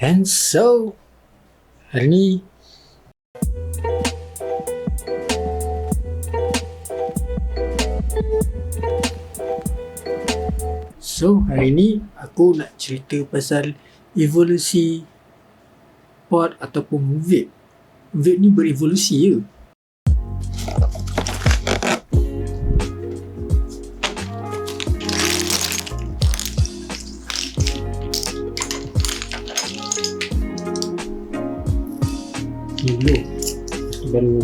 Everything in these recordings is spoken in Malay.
And so, hari ni aku nak cerita pasal evolusi pod ataupun vape. Vape ni berevolusi je. Ni dulu, baru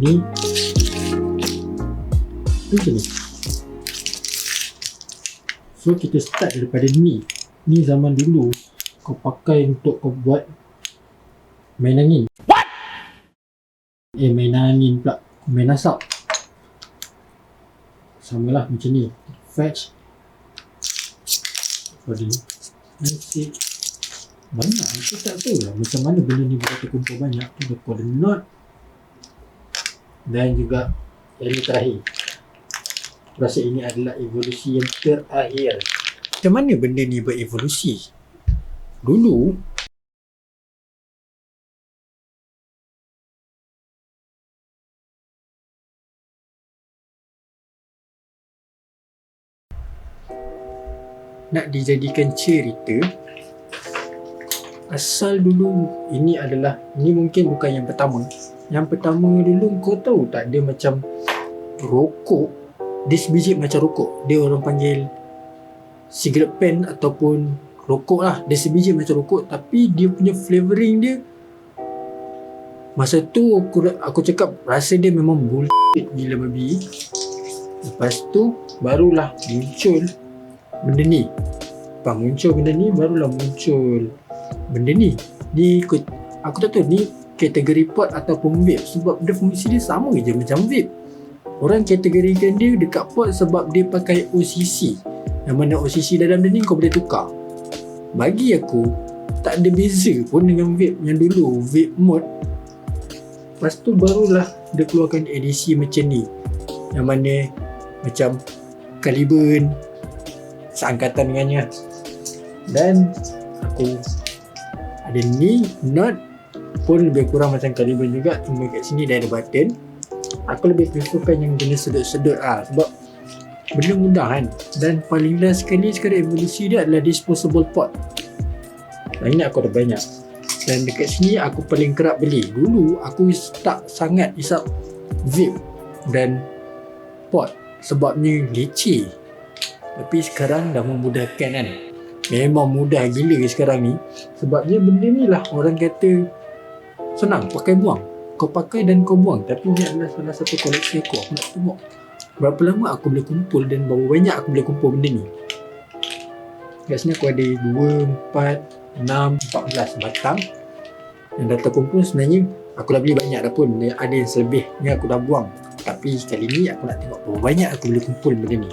ni macam ni. So kita start daripada ni. Ni zaman dulu kau pakai untuk kau buat main angin. What? Main angin pula, main asap. Samalah macam ni. Fetch pada ni. Nanti banyak, aku tak tahu lah macam mana benda ni boleh terkumpul banyak. Tu dia call knot. Dan juga yang ni terakhir. Aku rasa ini adalah evolusi yang terakhir. Macam mana benda ni berevolusi? Dulu nak dijadikan cerita, asal dulu ini mungkin bukan yang pertama. Yang pertama dulu kau tahu tak, dia macam rokok. Dia sebiji macam rokok. Dia orang panggil cigarette pen ataupun rokok lah. Dia sebiji macam rokok, tapi dia punya flavouring dia, masa tu aku cakap rasa dia memang bullshit gila babi. Lepas tu barulah muncul benda ni. Barulah muncul benda ni. Ni aku tak tahu ni kategori pod ataupun vape, sebab dia fungsi dia sama je macam vape. Orang kategorikan dia dekat pod sebab dia pakai OCC, yang mana OCC dalam dia ni kau boleh tukar. Bagi aku tak ada beza pun dengan vape yang dulu, vape mode. Lepas tu barulah dia keluarkan edisi macam ni, yang mana macam Caliburn seangkatan dengannya. Dan aku ada ni knot pun lebih kurang macam Caliburn juga, cuma kat sini dia ada button. Aku lebih preferkan yang jenis sedut-sedut lah, sebab benda mudah kan. Dan paling last sekali sekarang evolusi dia adalah disposable pod. Dan ini aku ada banyak. Dan dekat sini aku paling kerap beli. Dulu aku tak sangat isap vape dan pod sebabnya leceh. Tapi sekarang dah memudahkan kan. Memang mudah gila sekarang ni. Sebabnya benda ni lah orang kata senang, pakai buang. Kau pakai dan kau buang. Tapi ini adalah salah satu koleksi aku. Aku nak tengok berapa lama aku boleh kumpul dan berapa banyak aku boleh kumpul benda ni. Kat sini aku ada 2, 4, 6, 14 batang yang dah terkumpul. Sebenarnya aku dah beli banyak dah pun. Ada yang selebihnya aku dah buang. Tapi sekali ni aku nak tengok berapa banyak aku boleh kumpul benda ni.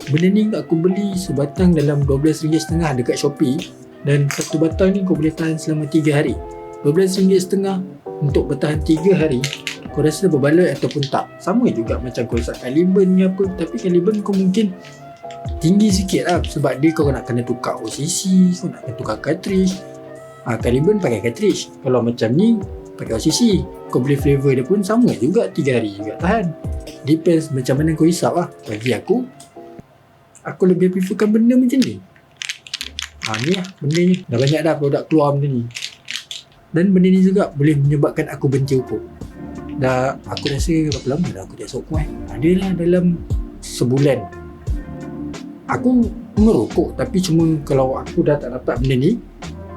Benda ni aku beli sebatang dalam RM12.5 dekat Shopee. Dan satu batang ni kau boleh tahan selama 3 hari. RM12.5 untuk bertahan 3 hari. Kau rasa berbaloi ataupun tak? Sama juga macam kau isap Caliburn ni apa. Tapi Caliburn kau mungkin tinggi sikit lah, sebab dia kau nak kena tukar OCC, kau nak kena tukar cartridge. Caliburn pakai cartridge. Kalau macam ni pakai OCC, kau beli flavor dia pun sama juga, 3 hari juga tahan. Depends macam mana kau isap lah. Bagi aku lebih preferkan benda macam ni. Ni lah benda ni. Dah banyak dah produk keluar benda ni. Dan benda ni juga boleh menyebabkan aku benci rokok. Aku rasa berapa lama dah aku tak rokok Adalah dalam sebulan aku merokok, tapi cuma kalau aku dah tak dapat benda ni,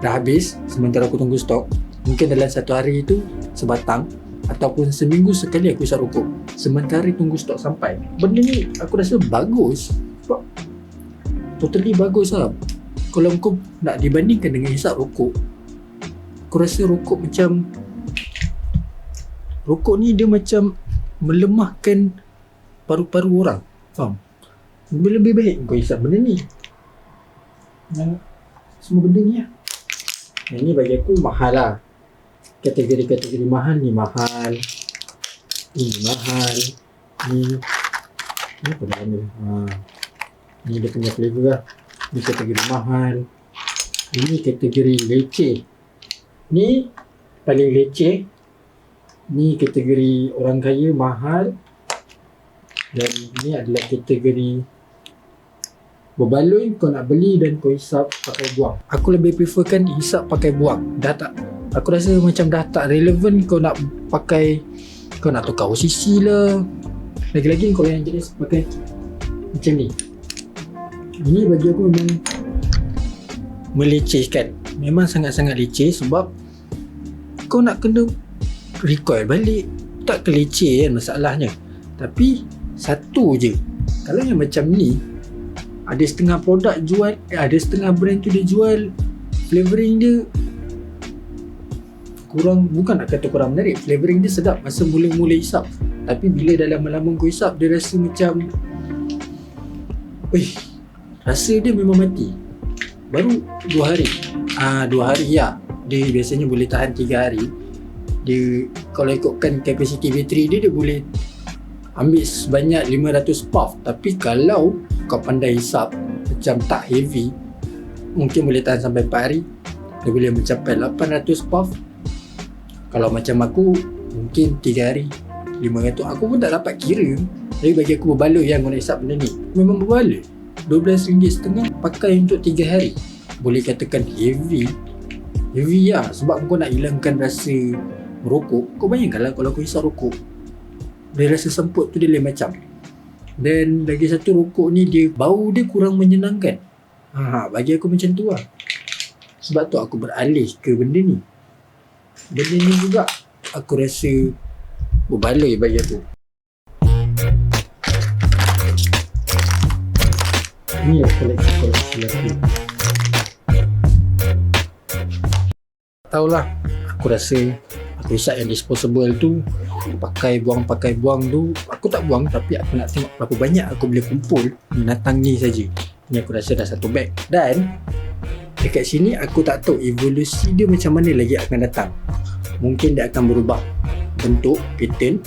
dah habis, sementara aku tunggu stok, mungkin dalam satu hari tu sebatang, ataupun seminggu sekali aku isap rokok sementara tunggu stok sampai. Benda ni aku rasa bagus, sebab totally bagus lah. Kalau kau nak dibandingkan dengan isap rokok, aku rasa rokok ni dia macam melemahkan paru-paru orang. Faham? Lebih baik kau isap benda ni. Semua benda ni lah. Yang ni bagi aku mahal lah. Kategori-kategori mahal ni mahal. Ini mahal. Ni apa nama? Ni dia punya flavor lah. Ni kategori mahal. Ini kategori leceh. Ni paling leceh. Ni kategori orang kaya mahal. Dan ni adalah kategori berbaloi, kau nak beli dan kau hisap pakai buang. Aku lebih preferkan hisap pakai buang. Dah tak, aku rasa macam dah tak relevan kau nak pakai, kau nak tukar OCC lah. Lagi-lagi kau yang jenis pakai macam ni. Ini bagi aku memang melecehkan. Memang sangat-sangat leceh sebab kau nak kena recoil balik. Tak keleceh kan masalahnya. Tapi satu je, kalau yang macam ni, ada setengah produk jual, ada setengah brand tu dia jual flavoring dia kurang, bukan nak kata kurang menarik, flavoring dia sedap masa mula-mula hisap, tapi bila dah lama-lama kau hisap, dia rasa macam rasa dia memang mati. Baru 2 hari 2 hari ya, dia biasanya boleh tahan 3 hari. Dia kalau ikutkan kapasiti bateri dia boleh ambil sebanyak 500 puff. Tapi kalau kau pandai hisap macam tak heavy, mungkin boleh tahan sampai 4 hari. Dia boleh mencapai 800 puff. Kalau macam aku, mungkin 3 hari 500. Aku pun tak dapat kira. Tapi bagi aku berbaloi yang kau nak hisap benda ni. Memang berbaloi. RM12.5 pakai untuk 3 hari. Boleh katakan heavy. Heavy lah. Sebab kau nak hilangkan rasa merokok. Kau bayangkanlah kalau kau hisap rokok, dia rasa semput tu dia lain macam. Dan lagi satu, rokok ni dia bau dia kurang menyenangkan. Bagi aku macam tu lah. Sebab tu aku beralih ke benda ni. Benda ni juga aku rasa berbaloi bagi aku. Ini yang koleksi aku. Tahulah, aku rasa aku hisap yang disposable tu, pakai buang tu, aku tak buang, tapi aku nak tengok berapa banyak aku boleh kumpul binatang ni saja. Ni aku rasa dah 1 beg. Dan dekat sini aku tak tahu evolusi dia macam mana lagi akan datang. Mungkin dia akan berubah bentuk, pattern.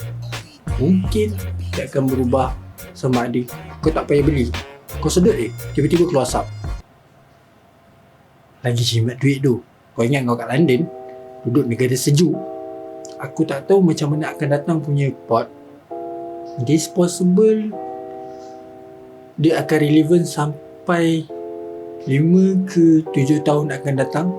Mungkin dia akan berubah sama ada kau tak payah beli, kau sedut tiba-tiba keluar asap. Lagi jimat duit tu. Kau ingat kau kat London, duduk negara sejuk. Aku tak tahu macam mana akan datang punya pot disposable. Dia akan relevan sampai 5 ke 7 tahun akan datang.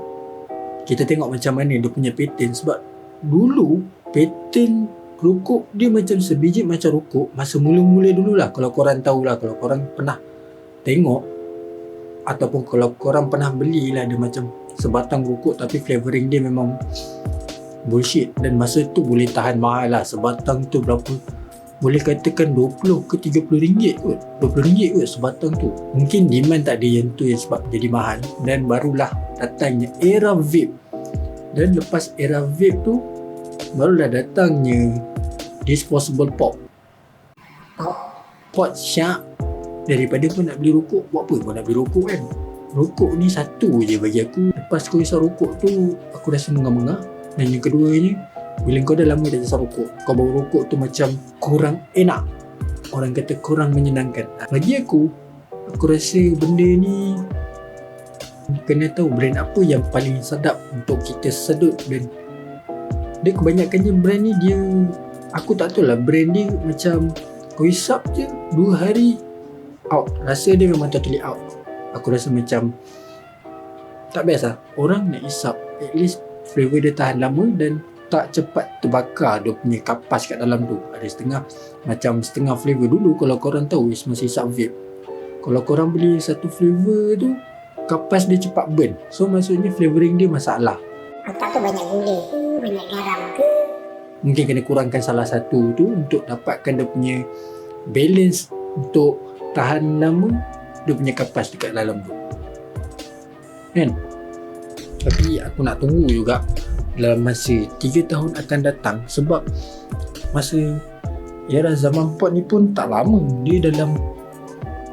Kita tengok macam mana dia punya pattern. Sebab dulu pattern rokok dia macam sebiji macam rokok masa mula-mula dululah. Kalau korang tahulah, kalau korang pernah tengok ataupun kalau korang pernah belilah, dia macam sebatang rokok tapi flavoring dia memang bullshit. Dan masa tu boleh tahan mahal lah. Sebatang tu berapa, boleh katakan 20 ke 30 ringgit kot. 20 ringgit kot sebatang tu. Mungkin demand tak ada yang tu yang sebab jadi mahal. Dan barulah datangnya era vape. Dan lepas era vape tu, barulah datangnya disposable pop. Pot syak. Daripada kau nak beli rokok, buat apa kau nak beli rokok kan? Rokok ni satu je bagi aku. Lepas kau hisap rokok tu, aku rasa mengah-mengah. Dan yang keduanya, bila kau dah lama dah hisap rokok, kau bau rokok tu macam kurang enak. Orang kata kurang menyenangkan. Bagi aku rasa benda ni kena tahu brand apa yang paling sedap untuk kita sedut. Dan dia kebanyakannya brand ni dia, aku tak tahu lah, brand dia macam kau hisap je 2 hari out. Rasa dia memang totally out. Aku rasa macam tak best lah. Orang nak hisap, at least flavor dia tahan lama dan tak cepat terbakar dia punya kapas kat dalam tu. Ada setengah flavor dulu. Kalau korang tahu masa hisap vape, kalau korang beli satu flavor tu, kapas dia cepat burn. So maksudnya flavoring dia masalah. Atau tu banyak gula ke, banyak garam ke. Mungkin kena kurangkan salah satu tu untuk dapatkan dia punya balance untuk tahan lama dia punya kapas dekat dalam tu kan. Tapi aku nak tunggu juga dalam masa 3 tahun akan datang. Sebab masa era zaman pot ni pun tak lama. Dia dalam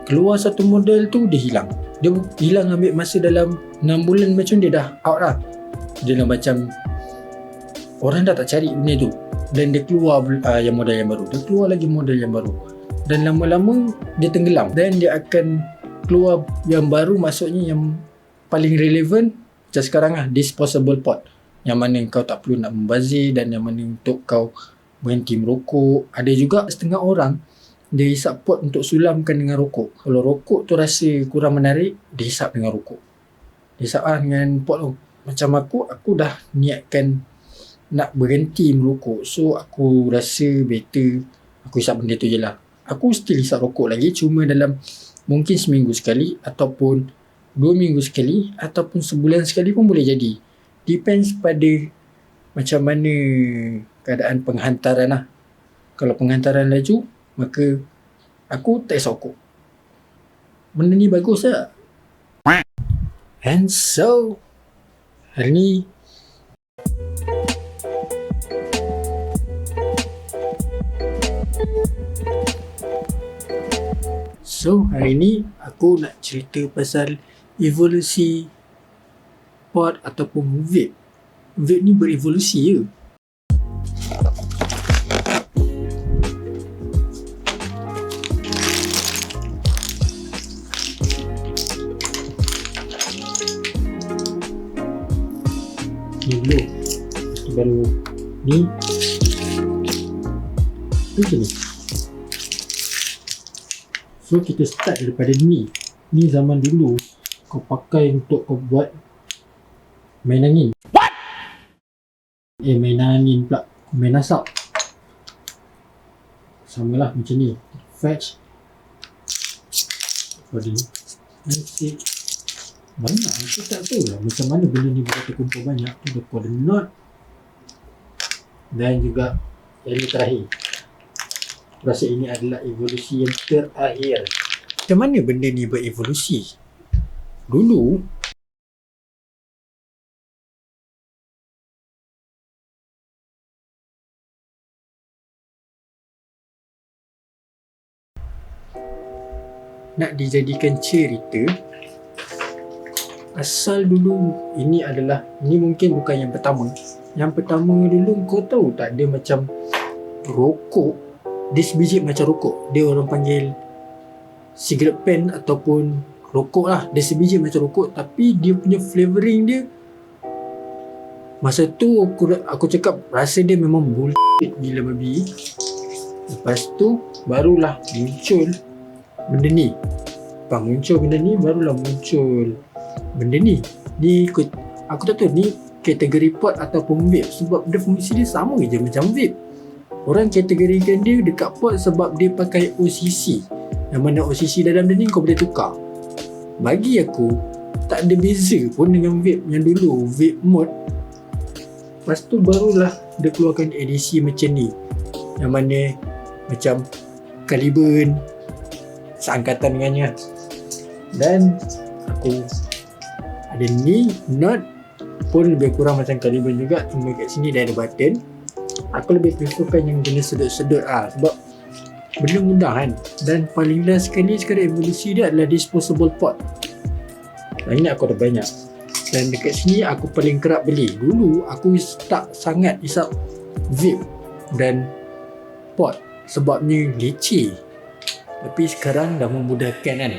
keluar satu model tu dia hilang. Dia hilang ambil masa dalam 6 bulan macam dia dah out lah. Dia dah macam orang dah tak cari benda tu. Dan dia keluar yang model yang baru. Dia keluar lagi model yang baru. Dan lama-lama dia tenggelam. Dan dia akan keluar yang baru, maksudnya yang paling relevan macam sekarang lah, disposable pot. yang mana kau tak perlu nak membazir dan yang mana untuk kau berhenti merokok. Ada juga setengah orang dia hisap pot untuk sulamkan dengan rokok. Kalau rokok tu rasa kurang menarik, dia hisap dengan rokok. Dia hisap dengan pot tu. Macam aku dah niatkan nak berhenti merokok. So aku rasa better aku hisap benda tu je lah. Aku still hisap rokok lagi, cuma dalam mungkin seminggu sekali ataupun 2 minggu sekali ataupun sebulan sekali pun boleh jadi. Depends pada macam mana keadaan penghantaran lah. Kalau penghantaran laju, maka aku tak hisap rokok. Benda ni bagus tak? And so hari ni aku nak cerita pasal evolusi pod ataupun vape. Vape ni berevolusi je. Ni dulu, baru ni macam ni. So kita start daripada ni. Ni zaman dulu kau pakai untuk kau buat main angin. What? Main angin pula, main asap. Samalah macam ni. Fetch. Pada ni. Nasib. Banyak. Aku tak tahu lah macam mana benda ni boleh terkumpul banyak. Tu dia pada knot. Dan juga yang ini terakhir. Rasa ini adalah evolusi yang terakhir. Macam mana benda ni berevolusi? Dulu nak dijadikan cerita, asal dulu ini mungkin bukan yang pertama. Yang pertama dulu kau tahu tak, dia macam rokok. Dia sebiji macam rokok. Dia orang panggil cigarette pen ataupun rokok lah. Dia sebiji macam rokok, tapi dia punya flavoring dia, masa tu aku cakap rasa dia memang bullshit gila babi. Lepas tu barulah muncul benda ni. Barulah muncul benda ni. Aku tak tahu ni kategori pod ataupun vape, sebab dia fungsi dia sama je macam vape. Orang kategorikan dia dekat pod sebab dia pakai OCC, yang mana OCC dalam dia ni kau boleh tukar. Bagi aku tak ada beza pun dengan vape yang dulu, vape mode. Lepas tu barulah dia keluarkan edisi macam ni, yang mana macam Caliburn seangkatan dengannya. Dan aku ada ni knot pun lebih kurang macam Caliburn juga, cuma kat sini dia ada button. Aku lebih preferkan yang jenis sedut-sedut lah, sebab benda mudah kan. Dan paling last sekali sekarang evolusi dia adalah disposable pod. Ini aku ada banyak. Dan dekat sini aku paling kerap beli. Dulu aku tak sangat hisap vape dan pod sebabnya leceh. Tapi sekarang dah memudahkan kan.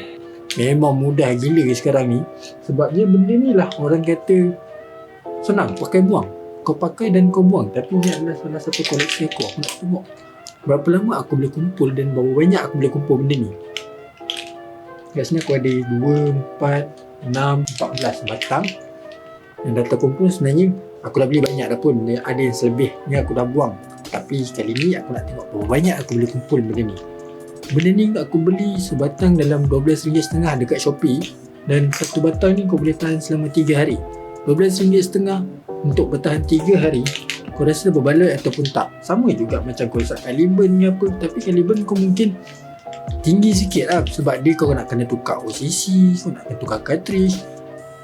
Memang mudah gila sekarang ni. Sebabnya benda ni lah orang kata senang, pakai buang. Kau pakai dan kau buang. Tapi ni adalah salah satu koleksi aku. Aku nak tengok berapa lama aku boleh kumpul dan berapa banyak aku boleh kumpul benda ni. Kat sini aku ada 2, 4, 6, 14 batang yang dah terkumpul. Sebenarnya aku dah beli banyak dah pun. Ada yang selebihnya aku dah buang. Tapi kali ni aku nak tengok berapa banyak aku boleh kumpul benda ni. Benda ni aku beli sebatang dalam RM12.5 dekat Shopee. Dan satu batang ni kau boleh tahan selama 3 hari. RM12.5 untuk bertahan 3 hari. Kau rasa berbaloi ataupun tak? Sama juga macam kau hisap Caliburn ni apa. Tapi Caliburn kau mungkin tinggi sikit lah, sebab dia kau nak kena tukar OCC, kau nak kena tukar cartridge.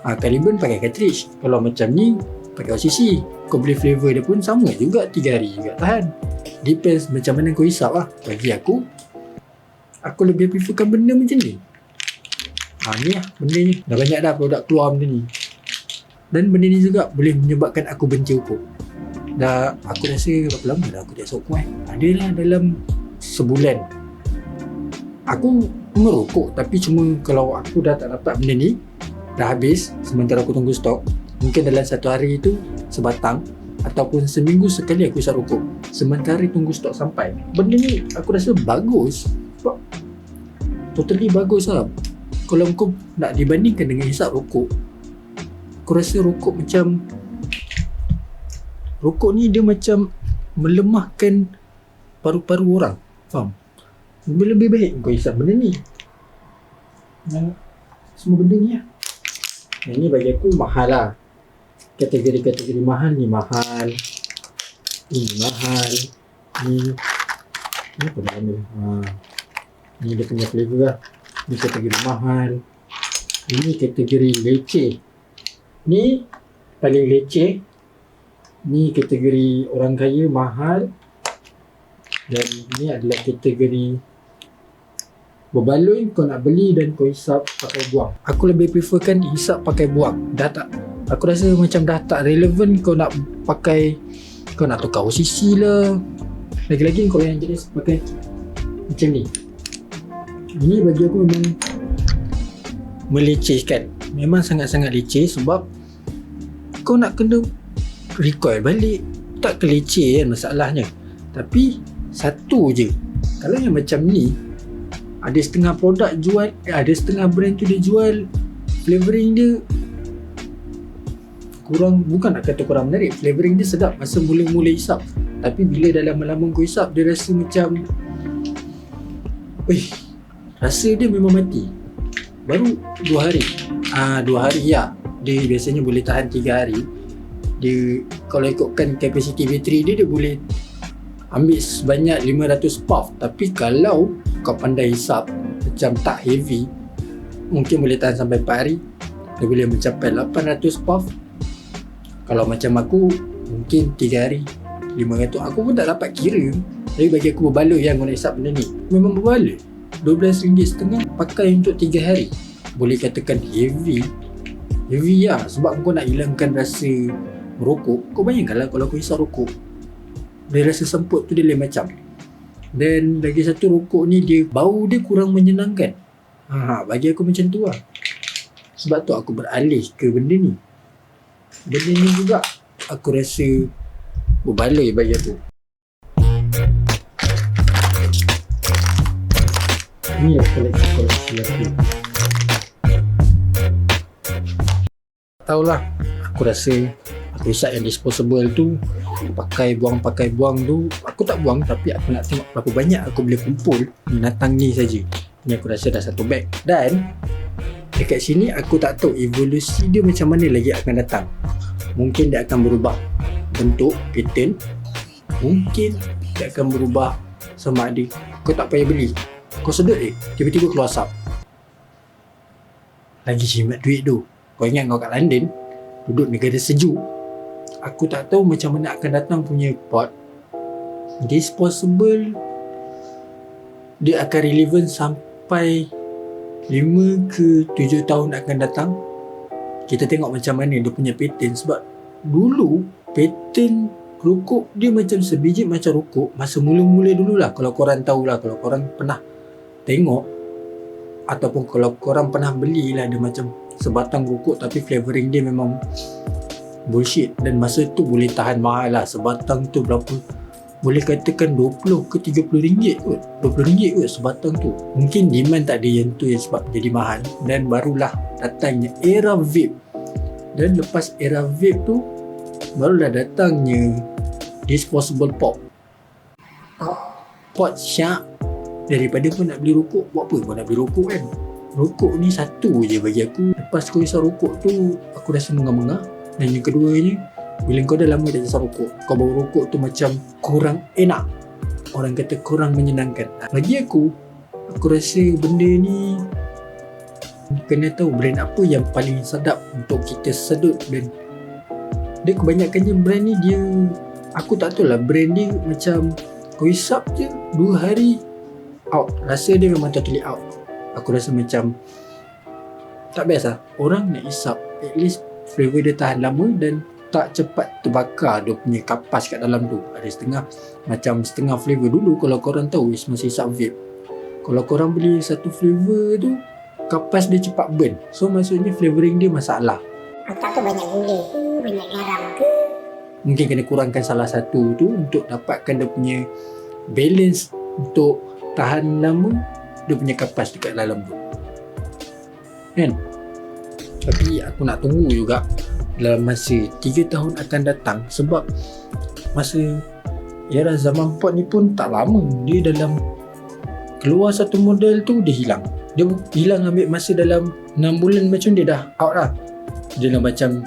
Caliburn pakai cartridge. Kalau macam ni pakai OCC, kau beli flavor dia pun sama juga, 3 hari juga tahan. Depends macam mana kau hisap lah. Bagi aku lebih preferkan benda macam ni. Ni lah benda ni. Dah banyak dah produk keluar benda ni. Dan benda ni juga boleh menyebabkan aku benci rokok. Dah aku rasa berapa lama dah aku tak rokok Adalah dalam sebulan aku merokok, tapi cuma kalau aku dah tak dapat benda ni, dah habis, sementara aku tunggu stok, Mungkin dalam satu hari itu sebatang, ataupun seminggu sekali aku isap rokok, sementara tunggu stok sampai. Benda ni aku rasa bagus. Totally bagus lah. Kalau kau nak dibandingkan dengan isap rokok, aku rasa rokok ni dia macam melemahkan paru-paru orang. Faham? Lebih baik kau isap benda ni. Semua benda ni lah. Yang ni bagi aku mahal lah. Kategori-kategori mahal ni mahal. Ini mahal. Ni apa nama? Ni dia punya flavor lah. Ni kategori mahal. Ini kategori leceh. Ni paling leceh. Ni kategori orang kaya mahal. Dan ni adalah kategori berbaloi, kau nak beli dan kau hisap pakai buang. Aku lebih preferkan hisap pakai buang. Dah tak, aku rasa macam dah tak relevan kau nak pakai, kau nak tukar OCC lah. Lagi-lagi kau yang jenis pakai macam ni. Ini bagi aku memang melecehkan. Memang sangat-sangat leceh sebab kau nak kena recoil balik. Tak keleceh kan masalahnya. Tapi satu je. Kalau yang macam ni, ada setengah produk jual, ada setengah brand tu dia jual flavoring dia kurang, bukan nak kata kurang menarik, flavoring dia sedap masa mula-mula hisap, tapi bila dah lama-lama kau hisap dia rasa macam rasa dia memang mati. Baru 2 hari 2 hari ya, dia biasanya boleh tahan 3 hari. Dia kalau ikutkan kapasiti bateri dia boleh ambil sebanyak 500 puff. Tapi kalau kau pandai hisap macam tak heavy, mungkin boleh tahan sampai 4 hari. Dia boleh mencapai 800 puff. Kalau macam aku, mungkin 3 hari 500. Aku pun tak dapat kira. Tapi bagi aku berbaloi yang kau nak hisap benda ni. Memang berbaloi. RM12.5 pakai untuk 3 hari. Boleh katakan heavy. Heavy lah. Sebab kau nak hilangkan rasa merokok. Kau bayangkanlah kalau kau hisap rokok, dia rasa semput tu dia lain macam. Dan lagi satu, rokok ni dia bau dia kurang menyenangkan. Bagi aku macam tu lah. Sebab tu aku beralih ke benda ni. Benda ni juga aku rasa berbaloi bagi aku. Ni lah koleksi aku. Tahulah, aku rasa aku hisap yang disposable tu, pakai buang tu, aku tak buang, tapi aku nak tengok berapa banyak aku boleh kumpul binatang ni saja. Ni aku rasa dah 1 bag. Dan dekat sini aku tak tahu evolusi dia macam mana lagi akan datang. Mungkin dia akan berubah bentuk, pattern. Mungkin dia akan berubah sama ada kau tak payah beli, kau sedut tiba-tiba keluar asap. Lagi jimat duit tu. Kau ingat kau kat London, duduk negara sejuk. Aku tak tahu macam mana akan datang punya pot disposable. Dia akan relevan sampai 5 ke 7 tahun akan datang. Kita tengok macam mana dia punya pattern. Sebab dulu pattern rokok dia macam sebiji macam rokok masa mula-mula dululah. Kalau korang tahulah, kalau korang pernah tengok ataupun kalau korang pernah belilah, dia macam sebatang rokok tapi flavoring dia memang bullshit. Dan masa tu boleh tahan mahal lah. Sebatang tu berapa, boleh katakan 20 ke 30 ringgit kot. 20 ringgit kot sebatang tu. Mungkin demand tak ada yang tu yang sebab jadi mahal. Dan barulah datangnya era vape. Dan lepas era vape tu, barulah datangnya disposable pop. Pot syak. Daripada kau nak beli rokok, buat apa kau nak beli rokok kan? Rokok ni satu je bagi aku. Lepas kau hisap rokok tu, aku rasa mengah-mengah. Dan yang keduanya, bila kau dah lama tak hisap rokok, kau bau rokok tu macam kurang enak. Orang kata kurang menyenangkan. Bagi aku rasa benda ni kena tahu brand apa yang paling sedap untuk kita sedut. Dan dia kebanyakannya brand ni dia, aku tak tahu lah, brand dia macam kau hisap je 2 hari out. Rasa dia memang totally out. Aku rasa macam tak best lah. Orang nak hisap, at least flavor dia tahan lama dan tak cepat terbakar dia punya kapas kat dalam tu. Ada setengah flavor dulu. Kalau korang tahu masa hisap vape, kalau korang beli satu flavor tu, kapas dia cepat burn. So maksudnya flavoring dia masalah. Otak tu banyak gula. banyak garam ke. Mungkin kena kurangkan salah satu tu untuk dapatkan dia punya balance untuk tahan lama dia punya kapas dekat dalam tu. Kan? Tapi aku nak tunggu juga dalam masa 3 tahun akan datang, sebab masa era zaman pot ni pun tak lama. Dia dalam keluar satu model tu dia hilang. Dia hilang ambil masa dalam 6 bulan macam dia dah out lah. Dia dah macam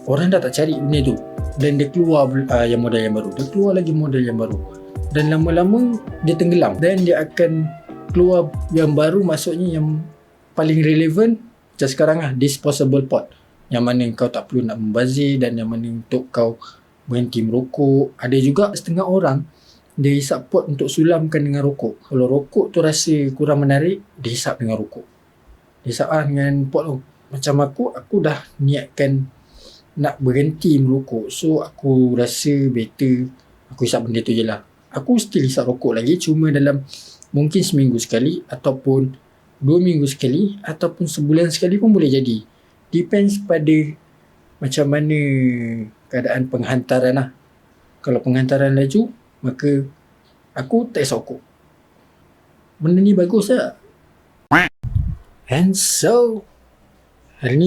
orang dah tak cari benda tu, dan dia keluar yang model yang baru, dia keluar lagi model yang baru, dan lama-lama dia tenggelam, dan dia akan keluar yang baru, maksudnya yang paling relevan macam sekarang lah, disposable pot, yang mana kau tak perlu nak membazir, dan yang mana untuk kau berhenti merokok. Ada juga setengah orang dia hisap pot untuk sulamkan dengan rokok. Kalau rokok tu rasa kurang menarik, dia hisap dengan rokok, dia hisap dengan pot tu. Macam aku dah niatkan nak berhenti merokok, so aku rasa better aku hisap benda tu je lah. Aku still hisap rokok lagi, cuma dalam mungkin seminggu sekali, ataupun 2 minggu sekali, ataupun sebulan sekali pun boleh jadi. Depends pada macam mana keadaan penghantaran lah. Kalau penghantaran laju, maka aku tak hisap rokok. Benda ni bagus lah. And so hari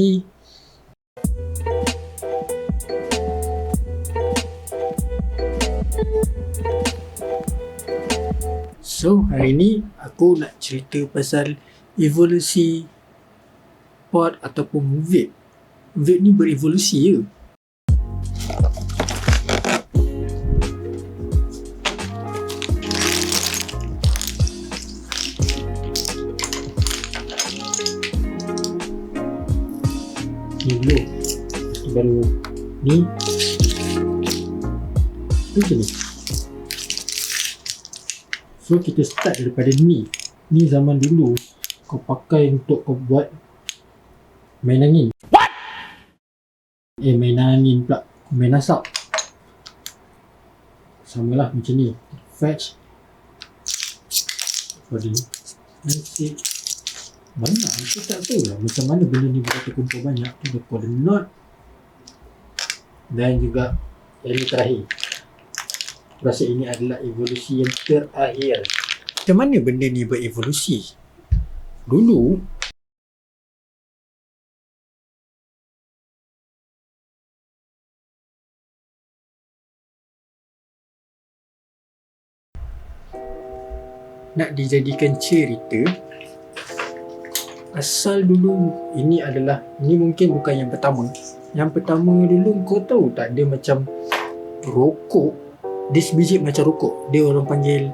ni aku nak cerita pasal evolusi pot ataupun vape. Vape ni berevolusi je. Ni dulu, baru ni macam ni. So kita start daripada ni. Ni zaman dulu kau pakai untuk kau buat main angin. What? Main angin pula, main asap. Samalah macam ni. Fetch body. Nasib banyak, aku tak tahu lah macam mana benda ni boleh terkumpul banyak. Tu dia pada knot. Dan juga yang terakhir, aku rasa ini adalah evolusi yang terakhir. Macam mana benda ni berevolusi? Dulu nak dijadikan cerita, asal dulu ini mungkin bukan yang pertama. Yang pertama dulu kau tahu tak, dia macam rokok, dia sebiji macam rokok. Dia orang panggil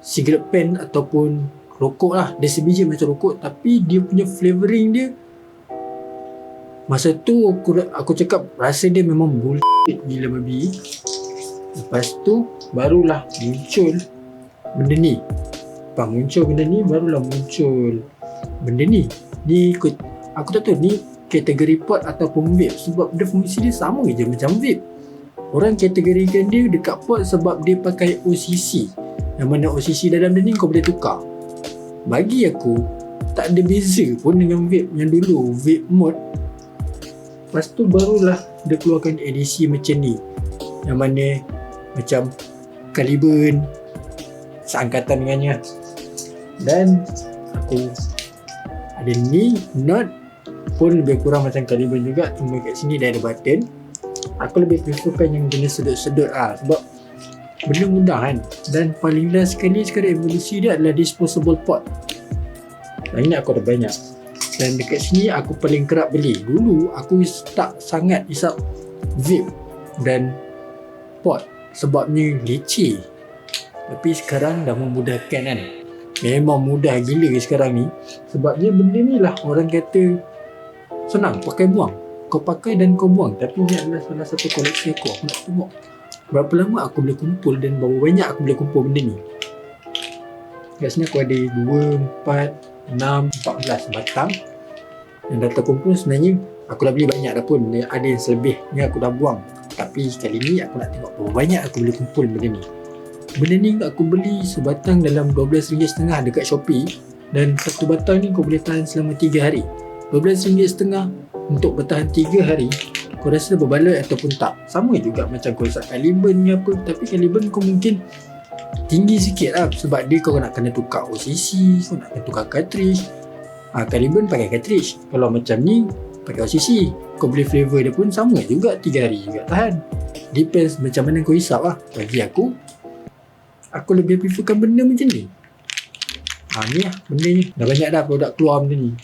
cigarette pen ataupun rokok lah. Dia sebiji macam rokok, tapi dia punya flavouring dia, masa tu aku cakap rasa dia memang bullshit gila babi. Lepas tu barulah muncul benda ni. Barulah muncul benda ni. Aku tak tahu ni kategori pot ataupun vape, sebab dia fungsi dia sama je macam vape. Orang kategorikan dia dekat pot sebab dia pakai OCC, yang mana OCC dalam dia ni kau boleh tukar. Bagi aku tak ada beza pun dengan vape yang dulu, vape mode. Lepas tu barulah dia keluarkan edisi macam ni, yang mana macam Caliburn seangkatan dengannya. Dan aku ada ni knot pun lebih kurang macam Caliburn juga, cuma kat sini dia ada button. Aku lebih preferkan yang jenis sedut-sedut lah, sebab benda mudah kan. Dan paling last sekali sekarang evolusi dia adalah disposable pot. Ini aku ada banyak, dan dekat sini aku paling kerap beli. Dulu aku tak sangat hisap vape dan pot sebabnya leceh. Tapi sekarang dah memudahkan kan. Memang mudah gila sekarang ni. Sebabnya benda ni lah orang kata senang, pakai buang. Kau pakai dan kau buang. Tapi ni adalah salah satu koleksi aku. Aku nak tengok berapa lama aku boleh kumpul dan berapa banyak aku boleh kumpul benda ni. Kat sini aku ada 2, 4, 6, 14 batang yang dah terkumpul. Sebenarnya aku dah beli banyak dah pun. Ada yang selebih ni aku dah buang. Tapi kali ni aku nak tengok berapa banyak aku boleh kumpul benda ni. Benda ni aku beli sebatang dalam RM12.5 dekat Shopee. Dan satu batang ni kau boleh tahan selama 3 hari. RM12.5 untuk bertahan 3 hari kau rasa berbaloi ataupun tak. Sama juga macam kau hisap Caliburn ke apa, tapi Caliburn kau mungkin tinggi sikit lah, sebab dia kau nak kena tukar OCC, kau nak kena tukar cartridge. Caliburn pakai cartridge. Kalau macam ni pakai OCC, kau beli flavor dia pun sama juga, 3 hari juga tahan. Depends macam mana kau hisap lah. Bagi aku lebih preferkan benda macam ni. Ni lah benda ni. Dah banyak dah produk keluar benda ni.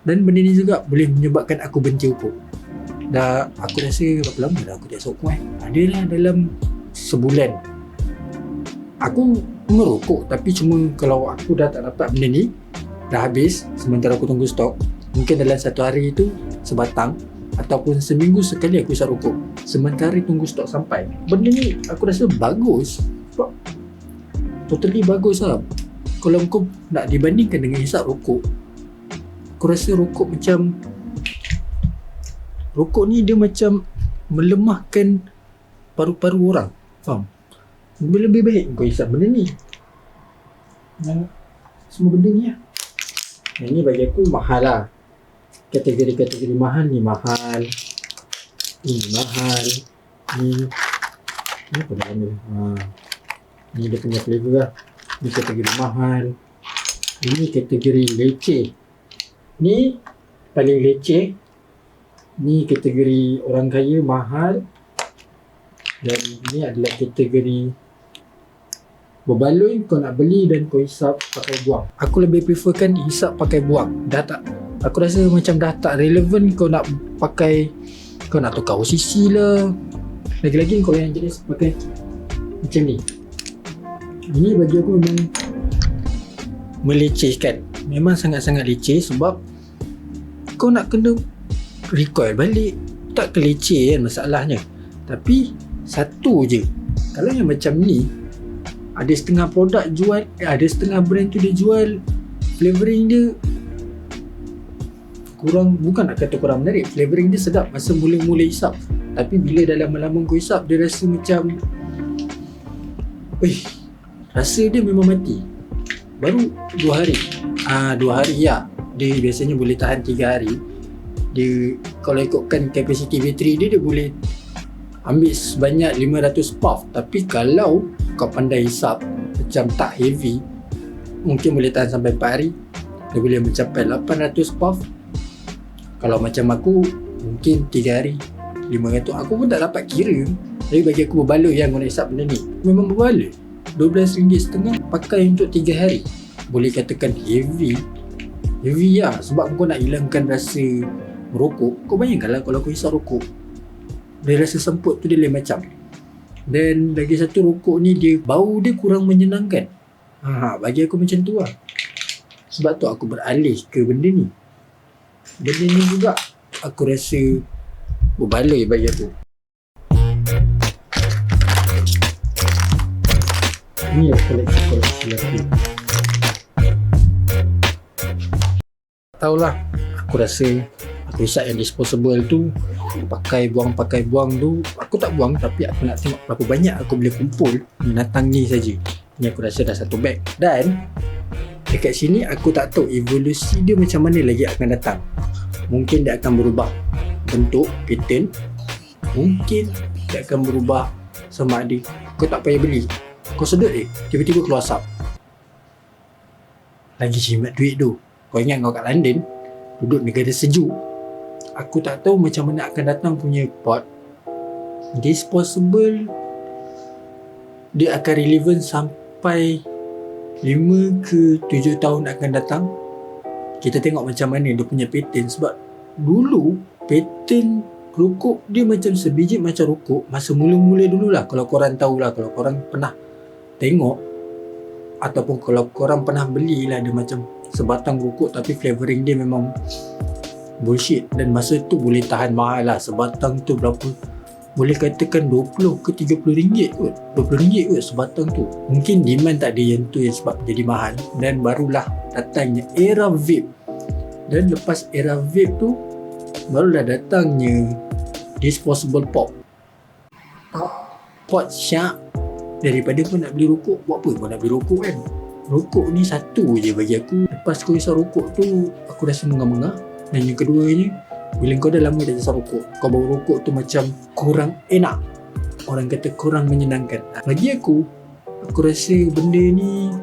Dan benda ni juga boleh menyebabkan aku benci rokok. Dah aku rasa berapa lama dah aku tak rokok Adalah dalam sebulan aku merokok, tapi cuma kalau aku dah tak dapat benda ni, dah habis sementara aku tunggu stok, mungkin dalam satu hari tu sebatang ataupun seminggu sekali aku isap rokok sementara tunggu stok sampai. Benda ni aku rasa bagus, sebab totally bagus lah. Kalau kau nak dibandingkan dengan hisap rokok, aku rasa rokok ni dia macam melemahkan paru-paru orang, faham? Lebih baik kau hisap benda ni, yang semua benda ni lah. Yang ni bagi aku mahal lah. Kategori-kategori mahal ni mahal, ini mahal, ni apa nama ni dia punya flavor lah. Ni kategori mahal, ini kategori leceh, ni paling leceh, ni kategori orang kaya mahal, dan ni adalah kategori berbaloi kau nak beli dan kau hisap pakai buang. Aku lebih preferkan hisap pakai buang. Dah tak, aku rasa macam dah tak relevan kau nak pakai, kau nak tukar OCC lah. Lagi-lagi kau yang jenis pakai macam ni. Ini bagi aku memang melecehkan. Memang sangat-sangat leceh, sebab kau nak kena recoil balik. Tak keleceh kan masalahnya. Tapi satu je, kalau yang macam ni, ada setengah produk jual, ada setengah brand tu dia jual flavoring dia kurang, bukan nak kata kurang menarik, flavoring dia sedap masa mula-mula hisap, tapi bila dah lama-lama kau hisap, dia rasa macam rasa dia memang mati. Baru 2 hari 2 hari ya, dia biasanya boleh tahan 3 hari. Dia kalau ikutkan capacity bateri dia, dia boleh ambil sebanyak 500 puff. Tapi kalau kau pandai hisap macam tak heavy, mungkin boleh tahan sampai 4 hari. Dia boleh mencapai 800 puff. Kalau macam aku, mungkin 3 hari 500. Aku pun tak dapat kira. Tapi bagi aku berbaloi yang kau nak hisap benda ni. Memang berbaloi. RM12.5 pakai untuk 3 hari. Boleh katakan heavy lah, sebab kau nak hilangkan rasa merokok. Kau bayangkanlah kalau kau hisap rokok, dia rasa semput tu dia lain macam. Dan lagi satu, rokok ni dia bau dia kurang menyenangkan. Bagi aku macam tu lah. Sebab tu aku beralih ke benda ni. Benda ni juga aku rasa berbaloi bagi aku. Ini lah koleksi aku. Tahulah, aku rasa aku hisap yang disposable tu, pakai buang tu, aku tak buang, tapi aku nak tengok berapa banyak aku boleh kumpul binatang ni saja. Ni aku rasa dah 1 beg. Dan dekat sini aku tak tahu evolusi dia macam mana lagi akan datang. Mungkin dia akan berubah bentuk, pattern. Mungkin dia akan berubah sama ada kau tak payah beli, kau sedut tiba-tiba keluar asap. Lagi jimat duit tu. Kau ingat kau kat London, duduk negara sejuk. Aku tak tahu macam mana akan datang punya pot disposable. Dia akan relevan sampai 5 ke 7 tahun akan datang. Kita tengok macam mana dia punya pattern. Sebab dulu pattern rokok dia macam sebiji macam rokok masa mula-mula dululah. Kalau korang tahulah, kalau korang pernah tengok ataupun kalau korang pernah belilah, dia macam sebatang rokok tapi flavoring dia memang bullshit. Dan masa tu boleh tahan mahal lah. Sebatang tu berapa, boleh katakan 20 ke 30 ringgit kot. 20 ringgit kot sebatang tu. Mungkin demand tak ada yang tu yang sebab jadi mahal. Dan barulah datangnya era vape. Dan lepas era vape tu, barulah datangnya disposable pop. Pot syak. Daripada kau nak beli rokok, buat apa kau nak beli rokok kan? Rokok ni satu je bagi aku. Lepas kau hisap rokok tu, aku rasa mengah-mengah. Dan yang keduanya, Bila kau dah lama dah isap rokok, kau bau rokok tu macam kurang enak. Orang kata kurang menyenangkan. Bagi aku rasa benda ni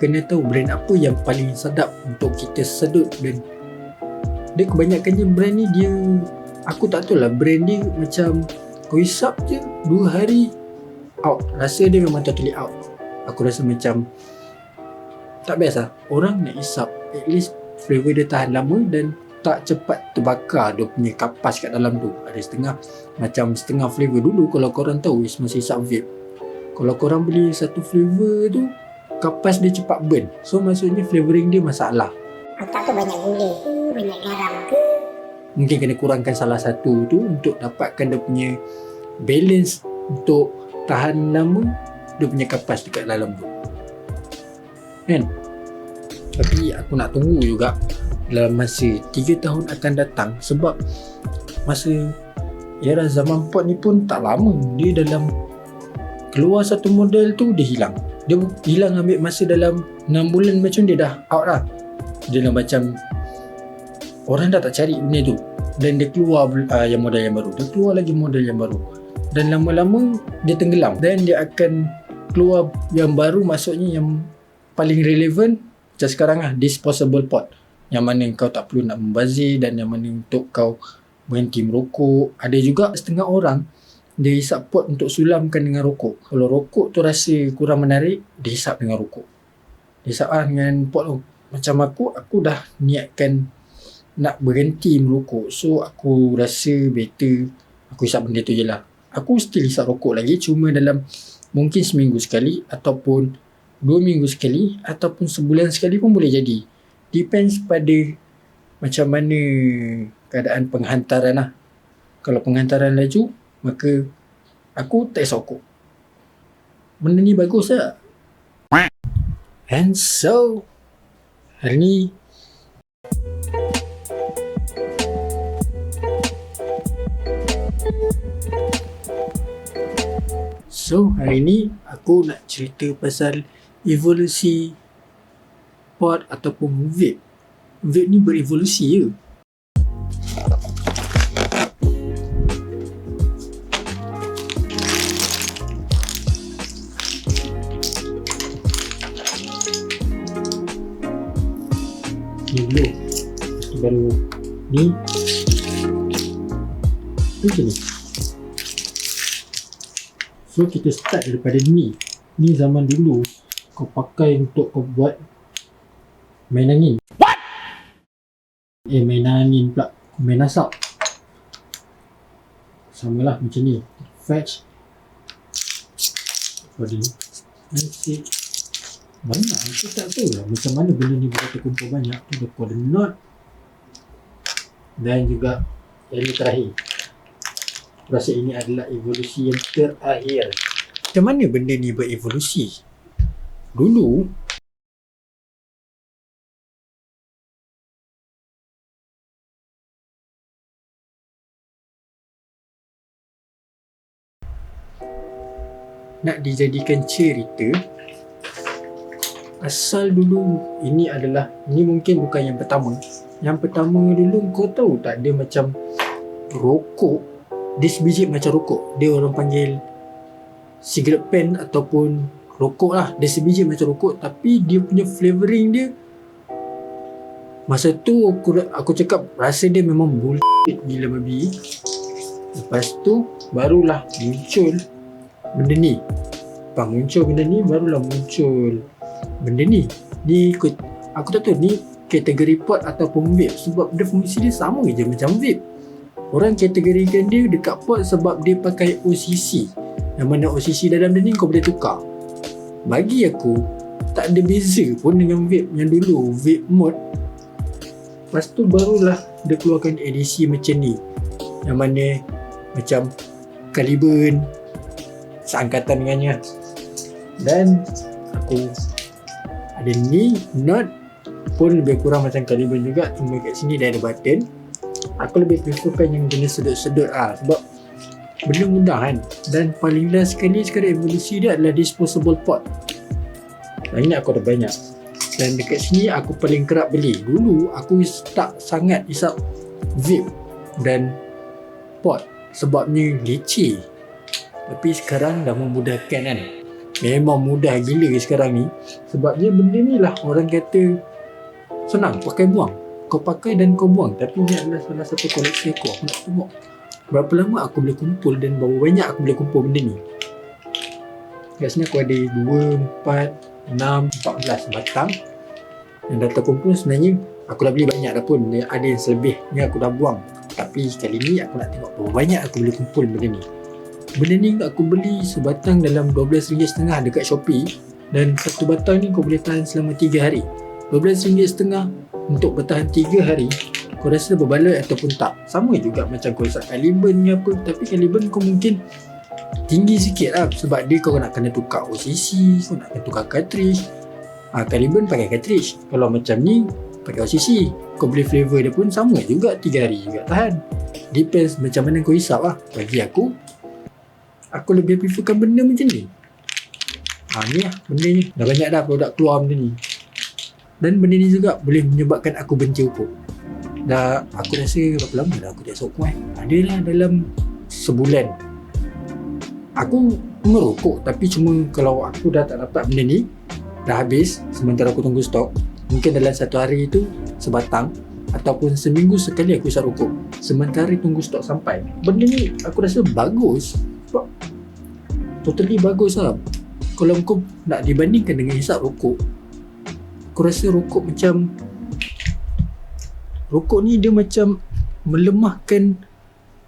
kena tahu brand apa yang paling sedap untuk kita sedut. Dan dia kebanyakannya brand ni dia, aku tak tahu lah, brand dia macam kau hisap je 2 hari out. Rasa dia memang totally out. Aku rasa macam tak best lah. Orang nak hisap at least flavor dia tahan lama dan tak cepat terbakar dia punya kapas kat dalam tu. Ada setengah flavor dulu. Kalau korang tahu masa hisap vape, kalau korang beli satu flavor tu, kapas dia cepat burn. So maksudnya flavoring dia masalah. Otak tu banyak gula ke, banyak garam ke. Mungkin kena kurangkan salah satu tu untuk dapatkan dia punya balance untuk tahan lama dia punya kapas dekat dalam tu, kan? Tapi aku nak tunggu juga dalam masa 3 tahun akan datang. Sebab masa era zaman pot ni pun tak lama. Dia dalam keluar satu model tu dia hilang. Dia hilang ambil masa dalam 6 bulan macam dia dah out lah. Dia dah macam orang dah tak cari benda tu. Dan dia keluar yang model yang baru. Dia keluar lagi model yang baru. Dan lama-lama dia tenggelam. Dan dia akan keluar yang baru, maksudnya yang paling relevan macam sekarang lah, disposable pot. Yang mana kau tak perlu nak membazir dan yang mana untuk kau berhenti merokok. Ada juga setengah orang dia hisap pot untuk sulamkan dengan rokok. Kalau rokok tu rasa kurang menarik, dia hisap dengan rokok. Dia hisap dengan pot tu. Macam aku dah niatkan nak berhenti merokok. So aku rasa better aku hisap benda tu je lah. Aku still hisap rokok lagi, cuma dalam mungkin seminggu sekali, ataupun 2 minggu sekali, ataupun sebulan sekali pun boleh jadi. Depends pada macam mana keadaan penghantaran lah. Kalau penghantaran laju, maka aku tak hisap rokok. Benda ni bagus lah. And so hari ni aku nak cerita pasal evolusi pot ataupun vape. Vape ni berevolusi je. Ni dulu, baru ni macam ni. So kita start daripada ni. Ni zaman dulu kau pakai untuk kau buat main angin. What? Main angin pula, main asap. Sama lah macam ni. Fetch pada ni. Nanti banyak, aku tak tahu lah macam mana benda ni boleh terkumpul banyak. Tu dia kode knot. Dan juga yang ni terakhir. Aku rasa ini adalah evolusi yang terakhir. Macam mana benda ni berevolusi? Dulu nak dijadikan cerita, asal dulu ini mungkin bukan yang pertama. Yang pertama dulu kau tahu tak, dia macam rokok. Dia sebiji macam rokok. Dia orang panggil cigarette pen ataupun rokok lah. Dia sebiji macam rokok, tapi dia punya flavoring dia, masa tu aku cakap rasa dia memang bullshit gila babi. Lepas tu barulah muncul benda ni. Barulah muncul benda ni. Aku tak tahu ni kategori pot ataupun vape, sebab dia fungsi dia sama je macam vape. Orang kategorikan dia dekat pot sebab dia pakai OCC, yang mana OCC dalam dia ni kau boleh tukar. Bagi aku tak ada beza pun dengan vape yang dulu, vape mode. Lepas tu barulah dia keluarkan edisi macam ni, yang mana macam Caliburn seangkatan dengannya. Dan aku ada ni knot pun lebih kurang macam Caliburn juga, cuma kat sini dia ada button. Aku lebih preferkan yang jenis sedut-sedut sebab benda mudah kan. Dan paling last sekali sekarang evolusi dia adalah disposable pot. Ini aku ada banyak. Dan dekat sini aku paling kerap beli. Dulu aku tak sangat hisap vape dan pot sebabnya leceh. Tapi sekarang dah memudahkan kan. Memang mudah gila sekarang ni. Sebabnya benda ni lah orang kata senang, pakai buang. Kau pakai dan kau buang. Tapi ni adalah salah satu koleksi aku. Aku nak tengok berapa lama aku boleh kumpul dan berapa banyak aku boleh kumpul benda ni. Kat sini aku ada 2, 4, 6, 14 batang yang dah terkumpul. Sebenarnya aku dah beli banyak dah pun. Ada yang selebihnya aku dah buang. Tapi kali ni aku nak tengok berapa banyak aku boleh kumpul benda ni. Benda ni aku beli sebatang dalam RM12.5 dekat Shopee. Dan satu batang ni kau boleh tahan selama 3 hari. RM12.5 untuk bertahan 3 hari. Kau rasa berbaloi ataupun tak? Sama juga macam kau isap Caliburn ke apa. Tapi Caliburn kau mungkin tinggi sikit lah. Sebab dia kau nak kena tukar OCC, kau nak kena tukar cartridge. Caliburn pakai cartridge. Kalau macam ni pakai OCC, kau beli flavor dia pun sama juga, 3 hari juga tahan. Depends macam mana kau isap lah. Bagi aku lebih preferkan benda macam ni. Ni lah benda ni. Dah banyak dah produk keluar benda ni. Dan benda ni juga boleh menyebabkan aku benci rokok. Dah aku rasa berapa lama dah aku tak rokok Adalah dalam sebulan aku merokok. Tapi cuma kalau aku dah tak dapat benda ni, dah habis sementara aku tunggu stok, mungkin dalam satu hari tu sebatang ataupun seminggu sekali aku isap rokok sementara tunggu stok sampai. Benda ni aku rasa bagus. Sebab totally bagus lah. Kalau kau nak dibandingkan dengan hisap rokok, aku rasa rokok ni dia macam melemahkan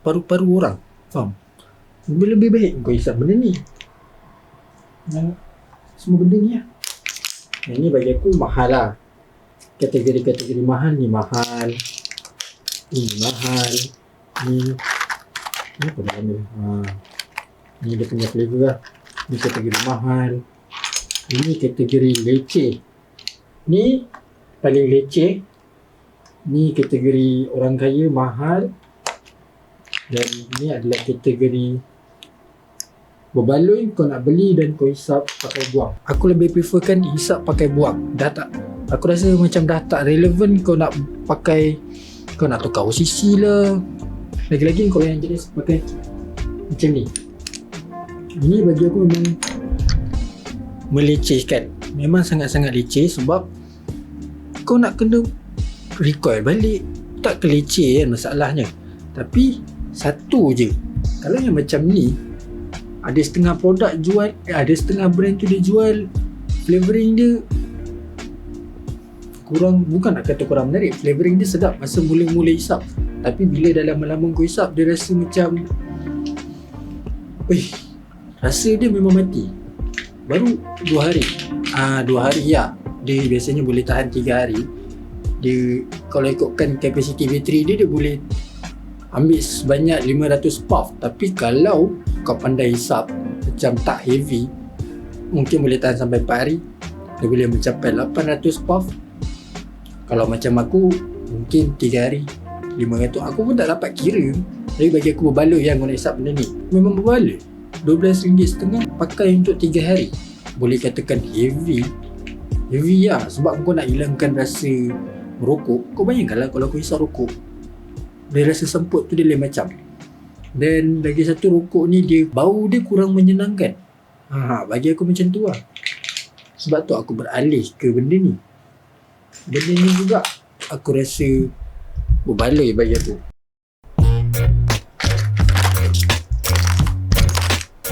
paru-paru orang. Faham? Lebih baik kau hisap benda ni. Semua benda ni lah. Yang ni bagi aku mahal lah. Kategori-kategori mahal ni mahal. Ini mahal. Ni apa nama ni? Ni dia punya flavor lah. Ni kategori mahal. Ini kategori leceh. Ni paling leceh. Ni kategori orang kaya mahal. Dan ni adalah kategori berbaloi, kau nak beli dan kau hisap pakai buang. Aku lebih preferkan hisap pakai buang. Dah tak, aku rasa macam dah tak relevan kau nak pakai, kau nak tukar OCC lah. Lagi-lagi kau yang jenis pakai macam ni. Ini bagi aku memang melecehkan. Memang sangat-sangat leceh sebab kau nak kena recoil balik. Tak keleceh kan masalahnya. Tapi satu je. Kalau yang macam ni, ada setengah produk jual, ada setengah brand tu dia jual flavoring dia kurang, bukan nak kata kurang menarik, flavoring dia sedap masa mula-mula hisap. Tapi bila dah lama-lama kau hisap, dia rasa macam rasa dia memang mati. Baru 2 hari 2 hari ya. Dia biasanya boleh tahan 3 hari. Dia kalau ikutkan kapasiti bateri dia boleh ambil sebanyak 500 puff. Tapi kalau kau pandai hisap macam tak heavy, mungkin boleh tahan sampai 4 hari. Dia boleh mencapai 800 puff. Kalau macam aku, mungkin 3 hari 500. Aku pun tak dapat kira. Tapi bagi aku berbaloi yang kau nak hisap benda ni. Memang berbaloi. RM12.5 pakai untuk 3 hari. Boleh katakan heavy. Heavy lah. Sebab kau nak hilangkan rasa merokok. Kau bayangkanlah kalau kau hisap rokok, dia rasa semput tu dia lain macam. Dan lagi satu, rokok ni dia bau dia kurang menyenangkan. Bagi aku macam tu lah. Sebab tu aku beralih ke benda ni. Benda ni juga aku rasa berbaloi bagi aku.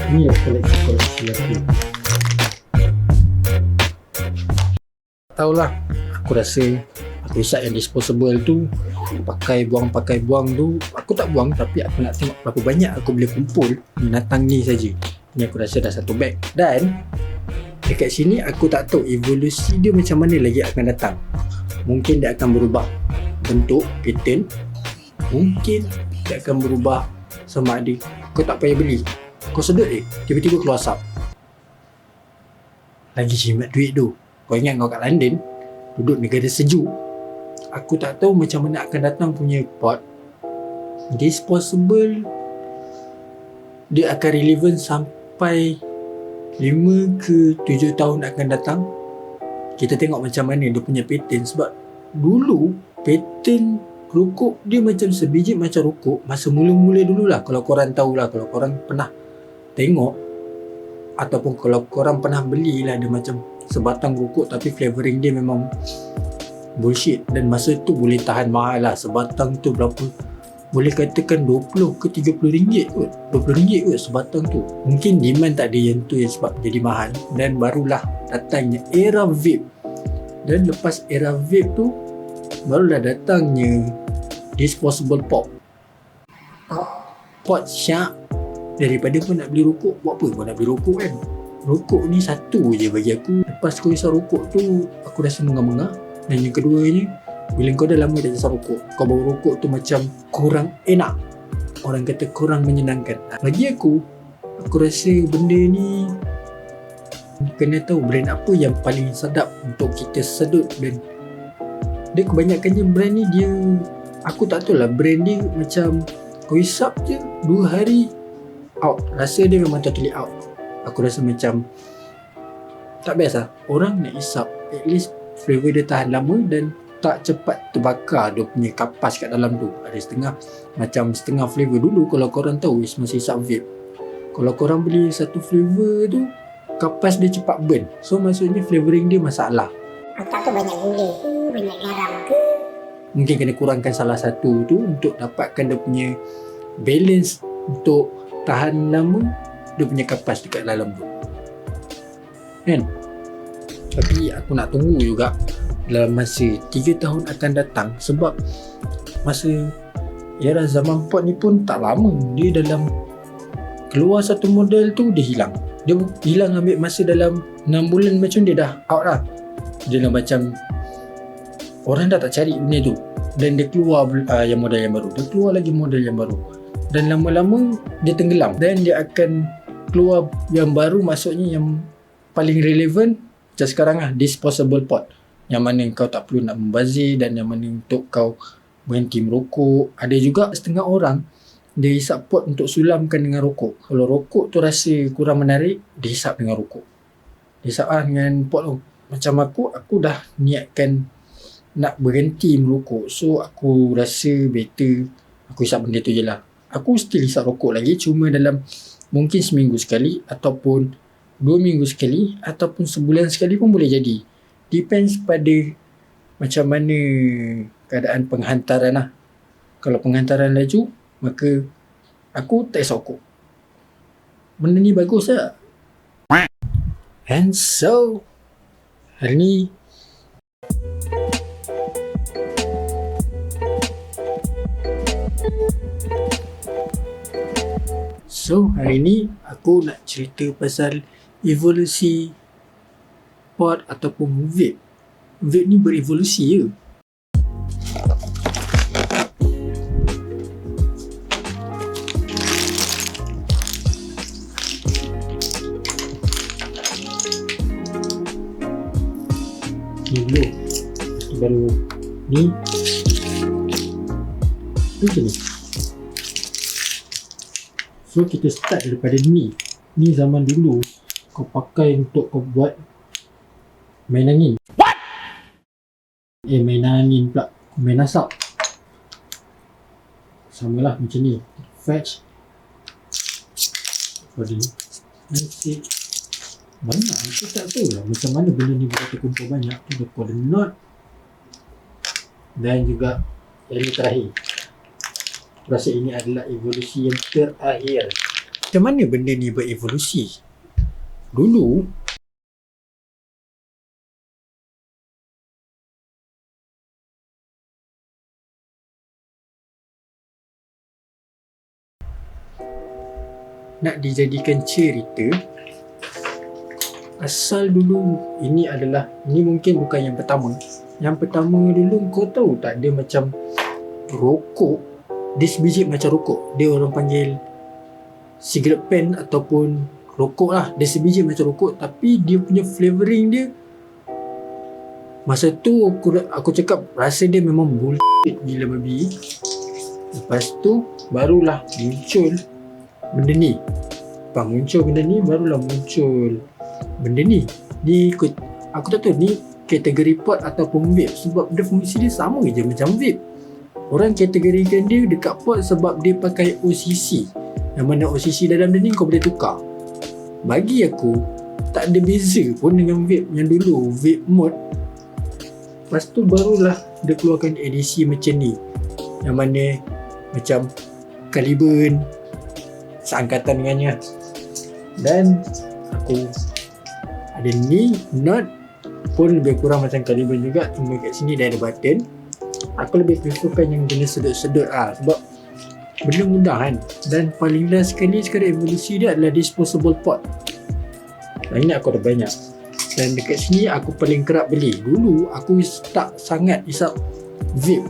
Inilah koleksi aku. Tahulah, aku rasa aku hisap yang disposable tu, pakai buang tu, aku tak buang. Tapi aku nak tengok berapa banyak aku boleh kumpul binatang ni saja. Ni aku rasa dah 1 beg. Dan dekat sini aku tak tahu evolusi dia macam mana lagi akan datang. Mungkin dia akan berubah bentuk, pattern. Mungkin dia akan berubah sama ada kau tak payah beli, kau sedut tiba-tiba keluar asap. Lagi jimat duit tu. Kau ingat kau kat London, duduk negara sejuk. Aku tak tahu macam mana akan datang punya pot. Disposable dia akan relevan sampai 5 ke 7 tahun akan datang. Kita tengok macam mana dia punya pattern. Sebab dulu pattern Rokok dia macam sebiji macam rokok masa mula-mula dululah. Kalau korang tahulah, kalau korang pernah tengok ataupun kalau korang pernah belilah, dia macam sebatang rokok tapi flavoring dia memang bullshit. Dan masa tu boleh tahan mahal lah. Sebatang tu berapa, boleh katakan 20 ke 30 ringgit kot, 20 ringgit kot sebatang tu. Mungkin demand tak ada yang tu yang sebab jadi mahal. Dan barulah datangnya era vape. Dan lepas era vape tu barulah datangnya disposable pop. Pot syak. Daripada pun nak beli rokok, buat apa kau nak beli rokok kan? Rokok ni satu je bagi aku. Lepas kau isap rokok tu, aku rasa mengah-mengah. Dan yang keduanya, bila kau dah lama tak isap rokok, kau bawa rokok tu macam kurang enak. Orang kata kurang menyenangkan. Bagi aku rasa benda ni kena tahu brand apa yang paling sedap untuk kita sedut. Dan dia kebanyakannya brand ni dia, aku tak tahu lah, brand dia macam kau isap je 2 hari out. Rasa dia memang totally out. Aku rasa macam tak best lah. Orang nak isap, at least flavor dia tahan lama dan tak cepat terbakar dia punya kapas kat dalam tu. Ada setengah flavor. Dulu kalau korang tahu masa isap vape, kalau korang beli satu flavor tu, kapas dia cepat burn. So maksudnya flavoring dia masalah. Otak tu banyak gula ke, banyak garam ke. Mungkin kena kurangkan salah satu tu untuk dapatkan dia punya balance untuk tahan lama dia punya kapas dekat dalam tu kan. Tapi aku nak tunggu juga dalam masa 3 tahun akan datang. Sebab masa era zaman pot ni pun tak lama. Dia dalam keluar satu model tu dia hilang. Dia hilang ambil masa dalam 6 bulan macam dia dah out lah. Dia dah macam orang dah tak cari benda tu. Dan dia keluar yang model yang baru. Dia keluar lagi model yang baru. Dan lama-lama dia tenggelam. Dan dia akan keluar yang baru, maksudnya yang paling relevan macam sekarang lah, disposable pot. Yang mana kau tak perlu nak membazir dan yang mana untuk kau berhenti merokok. Ada juga setengah orang dia hisap pot untuk sulamkan dengan rokok. Kalau rokok tu rasa kurang menarik, dia hisap dengan rokok. Dia hisap dengan pot tu. Macam aku dah niatkan nak berhenti merokok. So aku rasa better aku hisap benda tu je lah. Aku still hisap rokok lagi, cuma dalam mungkin seminggu sekali ataupun 2 minggu sekali ataupun sebulan sekali pun boleh jadi. Depends pada macam mana keadaan penghantaran lah. Kalau penghantaran laju, maka aku tak isap rokok. Benda ni bagus tak? And so hari ni aku nak cerita pasal evolusi pot ataupun vape. Vape ni berevolusi je. Ni dulu, baru ni macam ni. So kita start daripada ni. Ni zaman dulu kau pakai untuk kau buat main angin. What? Main angin pula, main asap. Sama lah macam ni. Fetch pada ni. Nanti banyak, aku tak tahu lah macam mana benda ni boleh terkumpul banyak. Tu dia kode knot. Dan juga yang ni terakhir. Aku rasa ini adalah evolusi yang terakhir. Macam mana benda ni berevolusi? Dulu nak dijadikan cerita, asal dulu ini mungkin bukan yang pertama. Yang pertama dulu kau tahu tak, dia macam rokok. Dia sebiji macam rokok. Dia orang panggil cigarette pen ataupun rokok lah. Dia sebiji macam rokok, tapi dia punya flavoring dia, masa tu aku cakap rasa dia memang bullshit gila babi. Lepas tu barulah muncul benda ni. Barulah muncul benda ni. Aku tak tahu ni kategori pot ataupun vape, sebab dia fungsi dia sama je macam vape. Orang kategorikan dia dekat pot sebab dia pakai OCC, yang mana OCC dalam dia ni kau boleh tukar. Bagi aku tak ada beza pun dengan vape yang dulu, vape mode. Lepas tu barulah dia keluarkan edisi macam ni, yang mana macam Caliburn seangkatan dengannya. Dan aku ada ni Not pun lebih kurang macam Caliburn juga, cuma kat sini dia ada button. Aku lebih preferkan yang jenis sedut-sedut sebab benda mudah kan. Dan paling last sekali sekarang evolusi dia adalah disposable pot. Ini aku ada banyak. Dan dekat sini aku paling kerap beli. Dulu aku tak sangat hisap vape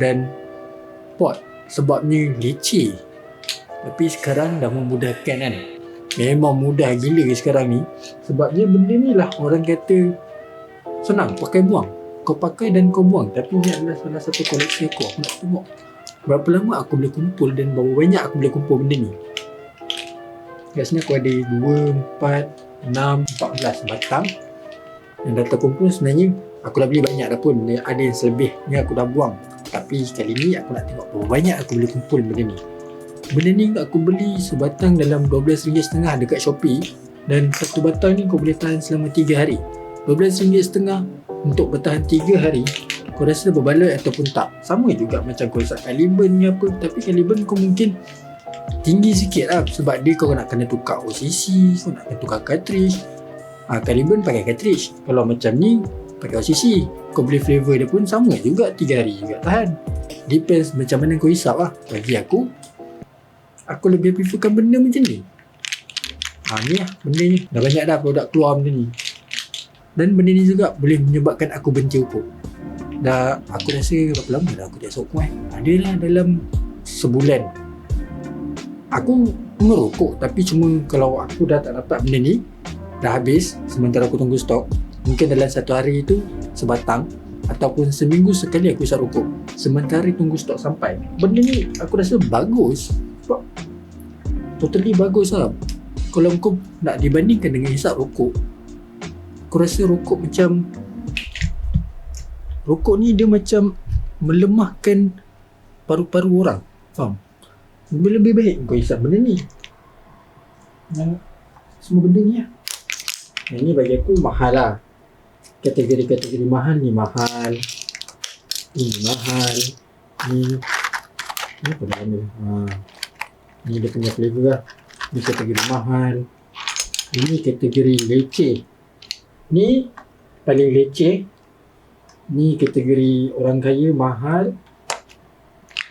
dan pot sebabnya leceh. Tapi sekarang dah memudahkan kan. Memang mudah gila sekarang ni. Sebabnya benda ni lah orang kata senang, pakai buang. Kau pakai dan kau buang. Tapi ni adalah salah satu koleksi aku. Aku nak tengok berapa lama aku boleh kumpul dan berapa banyak aku boleh kumpul benda ni. Kat sini aku ada 2, 4, 6, 14 batang yang dah terkumpul. Sebenarnya aku dah beli banyak dah pun. Ada yang selebihnya aku dah buang. Tapi kali ni aku nak tengok berapa banyak aku boleh kumpul benda ni. Benda ni aku beli sebatang dalam RM12.5 dekat Shopee. Dan satu batang ni kau boleh tahan selama 3 hari. RM12.5 untuk bertahan 3 hari. Kau rasa berbaloi ataupun tak? Sama juga macam kau hisap Caliburn ni apa. Tapi Caliburn kau mungkin tinggi sikit lah, sebab dia kau nak kena tukar OCC, kau nak kena tukar cartridge. Caliburn pakai cartridge. Kalau macam ni pakai OCC, kau beli flavor dia pun sama juga, 3 hari juga tahan. Depends macam mana kau hisap lah. Bagi aku lebih preferkan benda macam ni. Ni lah benda ni. Dah banyak dah produk keluar benda ni. Dan benda ni juga boleh menyebabkan aku benci rokok. Aku rasa berapa lama dah aku tak rokok Adalah dalam sebulan aku merokok, tapi cuma kalau aku dah tak dapat benda ni, dah habis, sementara aku tunggu stok, mungkin dalam satu hari tu sebatang, ataupun seminggu sekali aku isap rokok sementara tunggu stok sampai. Benda ni aku rasa bagus, sebab totally bagus lah. Kalau kau nak dibandingkan dengan hisap rokok, aku rasa rokok ni dia macam melemahkan paru-paru orang, faham? Lebih baik kau hisap benda ni. Semua benda ni lah. Yang ni bagi aku mahal lah. Kategori-kategori mahal ni mahal. Ini mahal. Ni apa nama? Ni dia punya flavor lah. Ni kategori mahal. Ini kategori leceh. Ni paling leceh. Ni kategori orang kaya mahal.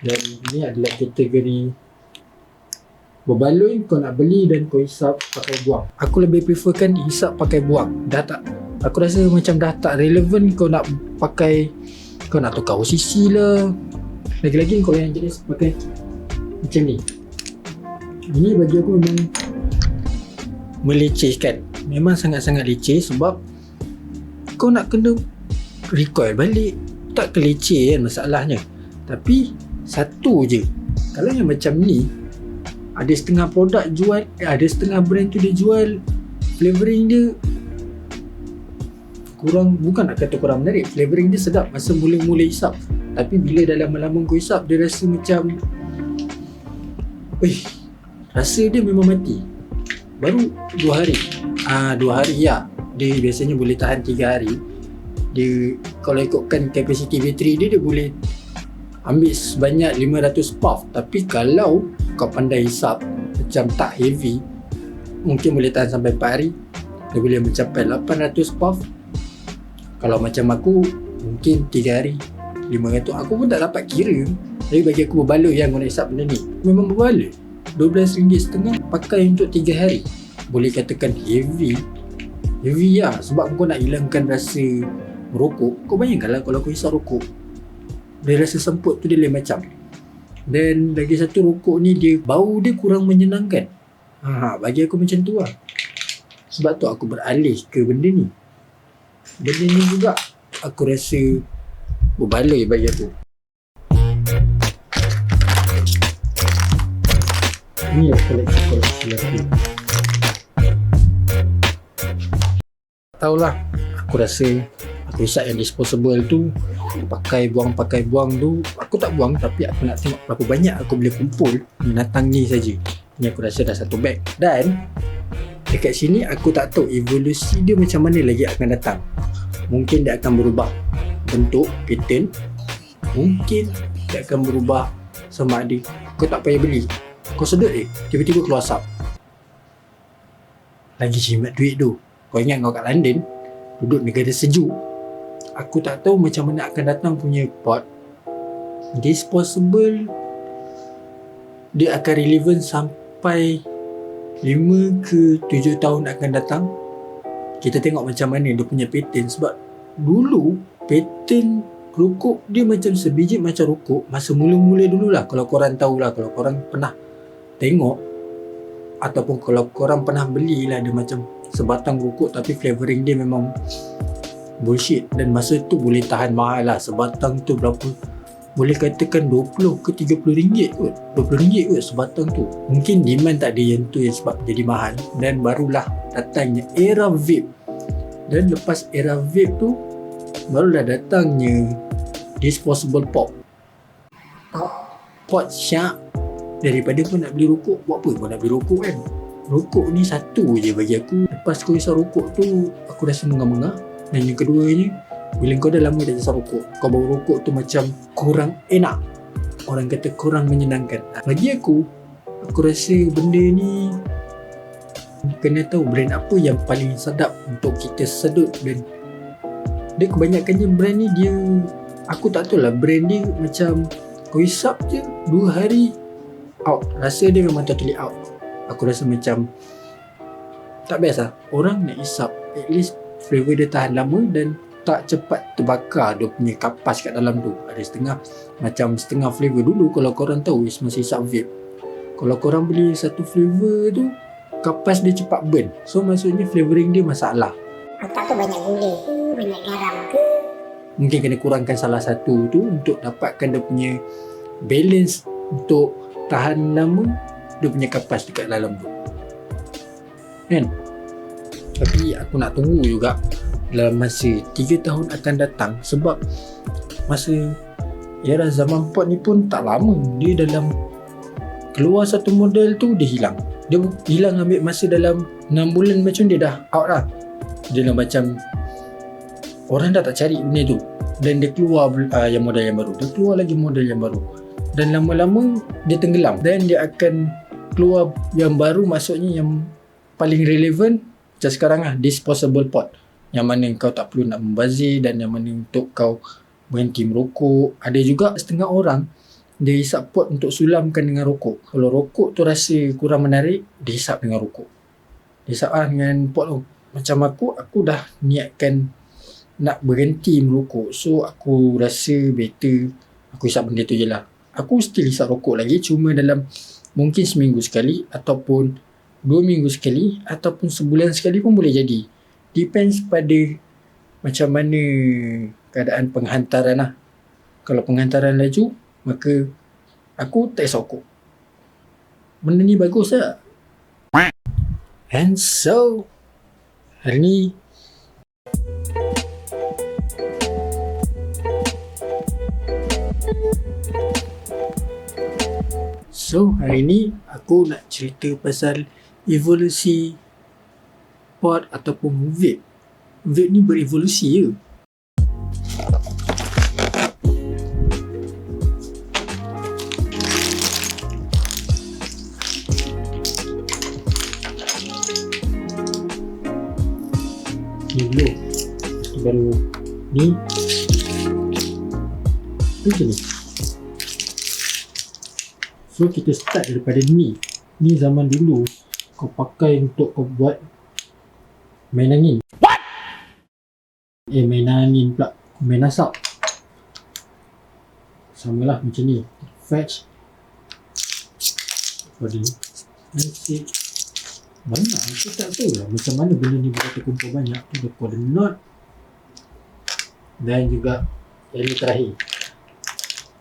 Dan ni adalah kategori berbaloi, kau nak beli dan kau hisap pakai buang. Aku lebih preferkan hisap pakai buang. Aku rasa macam dah tak relevan kau nak pakai, kau nak tukar OCC lah. Lagi-lagi kau yang jenis pakai macam ni. Ini bagi aku memang melecehkan. Memang sangat-sangat leceh, sebab kau nak kena recoil balik. Tak keleceh kan masalahnya. Tapi satu je, kalau yang macam ni, ada setengah produk jual, ada setengah brand tu dia jual flavoring dia kurang, bukan nak kata kurang menarik, flavoring dia sedap masa mula-mula hisap, tapi bila dah lama-lama kau hisap, dia rasa macam rasa dia memang mati. Baru 2 hari 2 hari ya, dia biasanya boleh tahan 3 hari. Dia kalau ikutkan capacity bateri dia boleh ambil sebanyak 500 puff. Tapi kalau kau pandai hisap macam tak heavy, mungkin boleh tahan sampai 4 hari. Dia boleh mencapai 800 puff. Kalau macam aku, mungkin 3 hari 500. Aku pun tak dapat kira. Tapi bagi aku berbaloi yang kau nak hisap benda ni. Memang berbaloi. RM12.5 pakai untuk 3 hari. Boleh katakan heavy lah, sebab kau nak hilangkan rasa merokok. Kau bayangkanlah kalau kau hisap rokok, dia rasa semput tu dia lain macam. Dan lagi satu, rokok ni dia bau dia kurang menyenangkan. Bagi aku macam tu lah. Sebab tu aku beralih ke benda ni. Benda ni juga aku rasa berbaloi bagi aku. Ini lah koleksi aku. Tahulah, aku rasa aku hisap yang disposable tu pakai buang tu aku tak buang, tapi aku nak tengok berapa banyak aku boleh kumpul binatang ni saja. Ni aku rasa dah satu beg. Dan dekat sini aku tak tahu evolusi dia macam mana lagi akan datang. Mungkin dia akan berubah bentuk, pattern. Mungkin dia akan berubah sama ada kau tak payah beli, kau sedut tiba-tiba keluar asap. Lagi jimat duit tu. Kau ingat kau kat London, duduk negara sejuk. Aku tak tahu macam mana akan datang punya pot. Disposable dia akan relevan sampai 5 ke 7 tahun akan datang. Kita tengok macam mana dia punya pattern. Sebab dulu pattern rokok dia macam sebiji macam rokok masa mula-mula dululah. Kalau korang tahulah, kalau korang pernah tengok ataupun kalau korang pernah belilah, dia macam sebatang rokok tapi flavoring dia memang bullshit. Dan masa tu boleh tahan mahal lah. Sebatang tu berapa, boleh katakan 20 ke 30 ringgit kot. 20 ringgit kot sebatang tu. Mungkin demand tak ada yang tu yang sebab jadi mahal. Dan barulah datangnya era vape. Dan lepas era vape tu barulah datangnya disposable pop. Pot syak. Daripada kau nak beli rokok, buat apa kau nak beli rokok kan? Rokok ni satu je bagi aku. Lepas kau isap rokok tu, aku rasa mengah-mengah. Dan yang keduanya, bila kau dah lama tak isap rokok, kau bau rokok tu macam kurang enak. Orang kata kurang menyenangkan. Bagi aku rasa benda ni kena tahu brand apa yang paling sedap untuk kita sedut. Dan dia kebanyakannya brand ni dia, aku tak tahu lah, brand dia macam kau isap je 2 hari out. Rasa dia memang totally out. Aku rasa macam tak best lah. Orang nak isap, at least flavor dia tahan lama dan tak cepat terbakar dia punya kapas kat dalam tu. Ada setengah flavor dulu. Kalau korang tahu masih isap vape, kalau korang beli satu flavor tu, kapas dia cepat burn. So maksudnya flavoring dia masalah. Otak tu banyak gula ke, banyak garam ke. Mungkin kena kurangkan salah satu tu untuk dapatkan dia punya balance untuk tahan lama dia punya kapas dekat dalam tu kan. Tapi aku nak tunggu juga dalam masa 3 tahun akan datang. Sebab masa era zaman pot ni pun tak lama. Dia dalam keluar satu model tu dia hilang. Dia hilang ambil masa dalam 6 bulan macam dia dah out lah. Dia dah macam orang dah tak cari benda tu. Dan dia keluar yang model yang baru. Dia keluar lagi model yang baru. Dan lama-lama dia tenggelam. Dan dia akan keluar yang baru, maksudnya yang paling relevan macam sekarang lah, disposable pot. Yang mana kau tak perlu nak membazir dan yang mana untuk kau berhenti merokok. Ada juga setengah orang dia hisap pot untuk sulamkan dengan rokok. Kalau rokok tu rasa kurang menarik, dia hisap dengan rokok. Dia hisap dengan pot tu. Macam aku dah niatkan nak berhenti merokok. So aku rasa better aku hisap benda tu je lah. Aku still hisap rokok lagi, cuma dalam mungkin seminggu sekali ataupun 2 minggu sekali ataupun sebulan sekali pun boleh jadi. Depends pada macam mana keadaan penghantaran lah. Kalau penghantaran laju, maka aku tak isap rokok. Benda ni bagus tak? And so hari ni aku nak cerita pasal evolusi pot ataupun vape. Vape ni berevolusi je. Ni dulu, baru ni macam ni. So kita start daripada ni. Ni zaman dulu kau pakai untuk kau buat main angin. What? Main angin pula, main asap. Samalah macam ni. Fetch pada nasib banyak. Aku tak tahu lah macam mana benda ni boleh terkumpul banyak. Tu dia pada knot. Dan juga yang ini terakhir.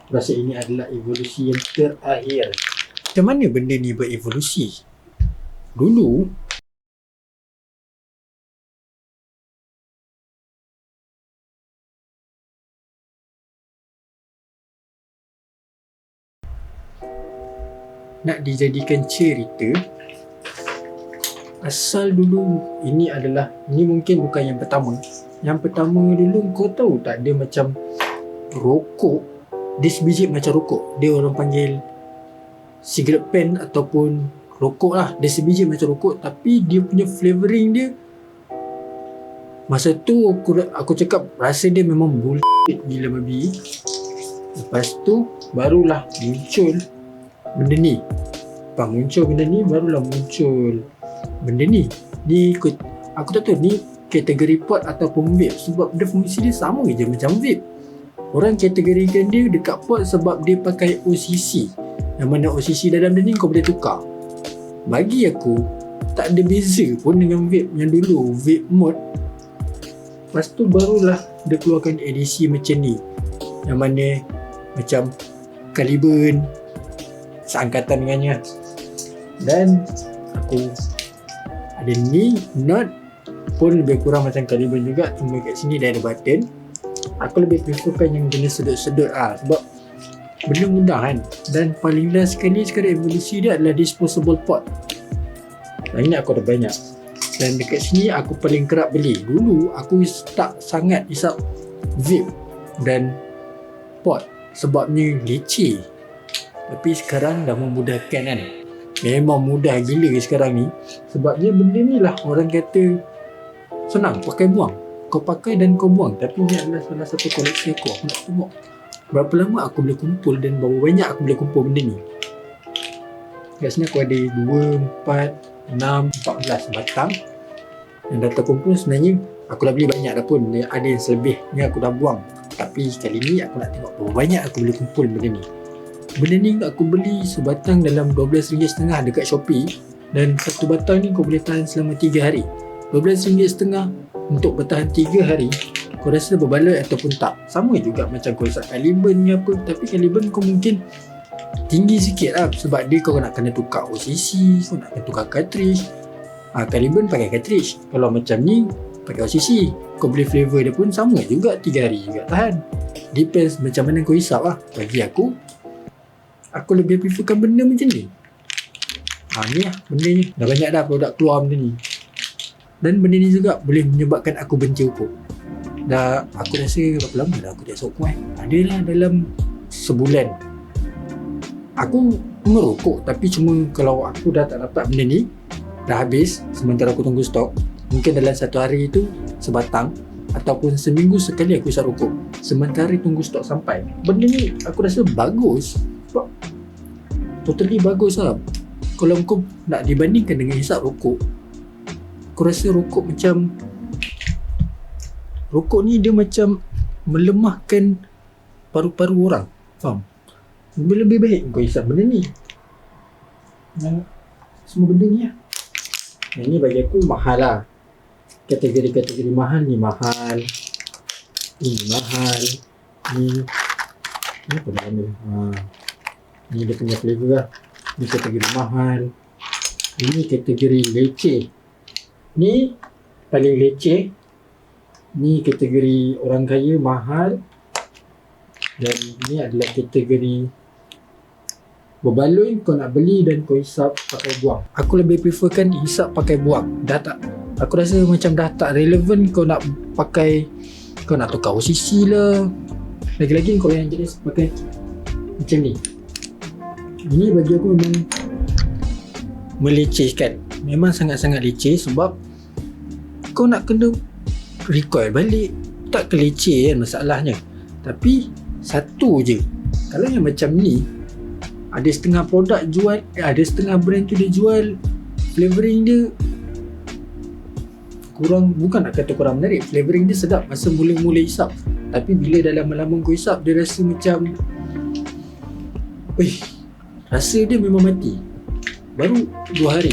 Rasa ini adalah evolusi yang terakhir. Macam mana benda ni berevolusi? Dulu nak dijadikan cerita, asal dulu ini mungkin bukan yang pertama. Yang pertama dulu kau tahu tak, dia macam rokok, dia sebiji macam rokok, dia orang panggil cigarette pen ataupun rokok lah. Dia sebiji macam rokok tapi dia punya flavouring dia, masa tu aku cakap rasa dia memang bullshit gila babi. Lepas tu barulah muncul benda ni. Barulah muncul benda ni. Aku tak tahu ni kategori pot ataupun vape, sebab dia fungsi dia sama je macam vape. Orang kategorikan dia dekat pot sebab dia pakai OCC, yang mana OCC dalam dia ni kau boleh tukar. Bagi aku tak ada beza pun dengan vape yang dulu, vape mode. Lepas tu barulah dia keluarkan edisi macam ni, yang mana macam Caliburn seangkatan dengannya. Dan aku ada ni Not pun lebih kurang macam Caliburn juga, cuma kat sini dia ada button. Aku lebih preferkan yang jenis sedut-sedut sebab benda mudah kan. Dan paling last sekali sekarang evolusi dia adalah disposable pot. Ini aku ada banyak. Dan dekat sini aku paling kerap beli. Dulu aku tak sangat hisap vape dan pot sebabnya leceh. Tapi sekarang dah memudahkan kan. Memang mudah gila sekarang ni. Sebabnya benda ni lah orang kata senang, pakai buang. Kau pakai dan kau buang. Tapi ni adalah salah satu koleksi aku. Aku nak tengok berapa lama aku boleh kumpul dan berapa banyak aku boleh kumpul benda ni. Kat sini aku ada 2, 4, 6, 14 batang yang dah terkumpul. Sebenarnya aku dah beli banyak dah pun. Ada yang selebihnya aku dah buang. Tapi kali ni aku nak tengok berapa banyak aku boleh kumpul benda ni. Benda ni aku beli sebatang dalam RM12.5 dekat Shopee. Dan satu batang ni kau boleh tahan selama 3 hari. RM12.5 untuk bertahan 3 hari. Kau rasa berbaloi ataupun tak? Sama juga macam kau hisap Caliburn ni apa. Tapi Caliburn kau mungkin tinggi sikit lah, sebab dia kau nak kena tukar OCC, kau nak kena tukar cartridge. Caliburn pakai cartridge. Kalau macam ni pakai OCC, kau beli flavor dia pun sama juga, 3 hari juga tahan. Depends macam mana kau hisap lah. Bagi aku lebih preferkan benda macam ni. Ni lah benda ni. Dah banyak dah produk keluar benda ni. Dan benda ni juga boleh menyebabkan aku benci rokok. Dah aku rasa berapa lama dah aku tak rokok Adalah dalam sebulan aku merokok, tapi cuma kalau aku dah tak dapat benda ni, dah habis, sementara aku tunggu stok, mungkin dalam satu hari itu sebatang ataupun seminggu sekali aku isap rokok sementara tunggu stok sampai. Benda ni aku rasa bagus, sebab totally bagus lah. Kalau kau nak dibandingkan dengan hisap rokok, aku rasa rokok ni dia macam melemahkan paru-paru orang, faham? Lebih baik kau hisap benda ni. Semua benda ni lah. Yang ni bagi aku mahal lah. Kategori-kategori mahal ni mahal. Ni mahal. Ni apa nama? Ni dia punya flavor lah. Ni kategori mahal. Ini kategori leceh. Ni paling leceh. Ni kategori orang kaya mahal. Dan ni adalah kategori berbaloi, kau nak beli dan kau hisap pakai buang. Aku lebih preferkan hisap pakai buang. Aku rasa macam dah tak relevan kau nak pakai, kau nak tukar OCC lah. Lagi-lagi kau yang jenis pakai macam ni. Ini bagi aku memang melecehkan. Memang sangat-sangat leceh, sebab kau nak kena recoil balik. Tak keleceh kan masalahnya. Tapi satu je, kalau yang macam ni, ada setengah produk jual, ada setengah brand tu dia jual flavoring dia kurang, bukan nak kata kurang menarik, flavoring dia sedap masa mula-mula hisap, tapi bila dah lama-lama kau hisap, dia rasa macam rasa dia memang mati. Baru 2 hari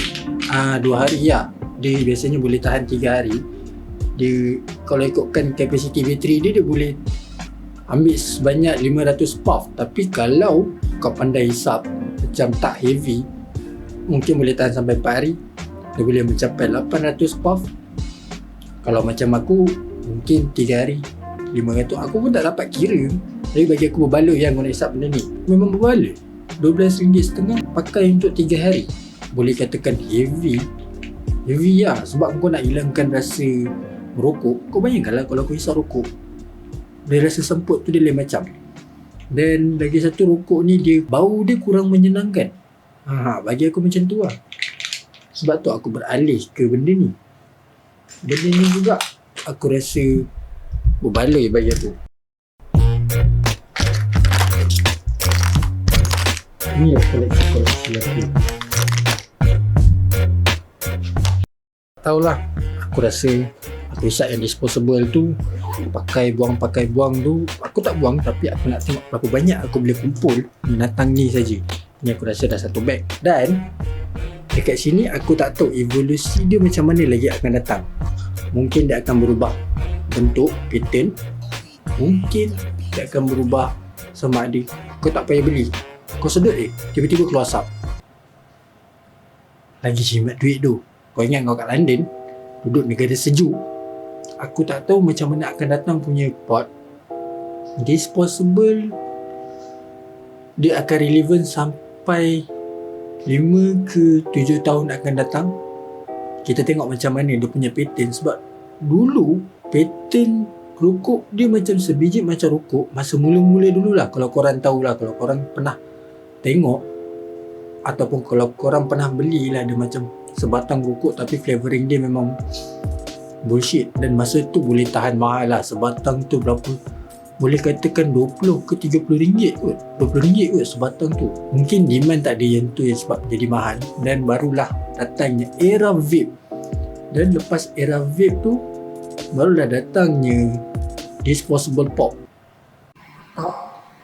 2 hari ya, dia biasanya boleh tahan 3 hari. Dia kalau ikutkan kapasiti bateri dia boleh ambil sebanyak 500 puff. Tapi kalau kau pandai hisap macam tak heavy, mungkin boleh tahan sampai 4 hari. Dia boleh mencapai 800 puff. Kalau macam aku, mungkin 3 hari 500. Aku pun tak dapat kira. Tapi bagi aku berbaloi yang kau nak hisap benda ni. Memang berbaloi. RM12.5 pakai untuk 3 hari. Boleh katakan heavy lah, sebab kau nak hilangkan rasa merokok. Kau bayangkanlah kalau kau hisap rokok, dia rasa semput tu dia lain macam. Dan lagi satu, rokok ni bau dia kurang menyenangkan. Bagi aku macam tu lah. Sebab tu aku beralih ke benda ni. Benda ni juga aku rasa berbaloi bagi aku. Ni lah koleksi aku. Tahulah, aku rasa aku hisap yang disposable tu, pakai buang tu, aku tak buang, tapi aku nak tengok berapa banyak aku boleh kumpul binatang ni saja. Ni aku rasa dah 1 beg. Dan dekat sini aku tak tahu evolusi dia macam mana lagi akan datang. Mungkin dia akan berubah bentuk, pattern. Mungkin dia akan berubah sama ada kau tak payah beli, kau sedut tiba-tiba keluar asap. Lagi jimat duit tu. Kau ingat kau kat London, duduk negara sejuk. Aku tak tahu macam mana akan datang punya pot disposable. Dia akan relevan sampai 5 ke 7 tahun akan datang. Kita tengok macam mana dia punya pattern. Sebab dulu pattern rokok dia macam sebiji macam rokok masa mula-mula dululah. Kalau korang tahulah, kalau korang pernah tengok ataupun kalau korang pernah belilah, dia macam sebatang rokok tapi flavoring dia memang bullshit. Dan masa tu boleh tahan mahal lah. Sebatang tu berapa, boleh katakan 20 ke 30 ringgit kot. 20 ringgit kot sebatang tu. Mungkin demand tak ada yang tu yang sebab jadi mahal. Dan barulah datangnya era vape. Dan lepas era vape tu, barulah datangnya disposable pop.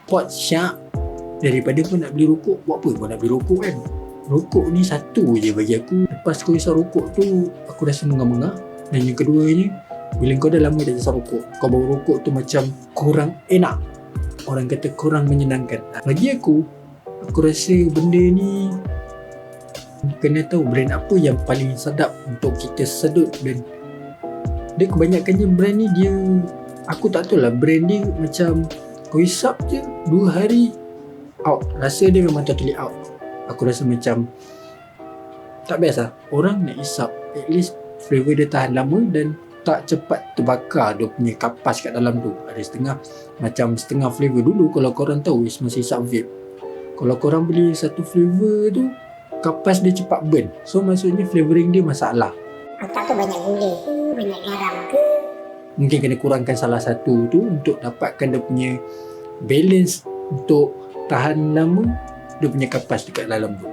Pot syak. Daripada kau nak beli rokok, buat apa kau nak beli rokok kan? Rokok ni satu je bagi aku. Lepas kau hisap rokok tu, aku rasa mengah-mengah. Dan yang keduanya, bila kau dah lama tak hisap rokok, kau bau rokok tu macam kurang enak. Orang kata kurang menyenangkan. Bagi aku rasa benda ni kena tahu brand apa yang paling sedap untuk kita sedut. Dan dia kebanyakannya brand ni dia, aku tak tahu lah, brand dia macam kau hisap je 2 hari out. Rasa dia memang totally out. Aku rasa macam tak best lah. Orang nak hisap, at least flavor dia tahan lama dan tak cepat terbakar dia punya kapas kat dalam tu. Ada setengah flavor dulu. Kalau korang tahu masa hisap vape, kalau korang beli satu flavor tu, kapas dia cepat burn. So maksudnya flavoring dia masalah. Otak tu banyak gula, banyak garam ke? Mungkin kena kurangkan salah satu tu untuk dapatkan dia punya balance untuk tahan lama dia punya kapas dekat dalam tu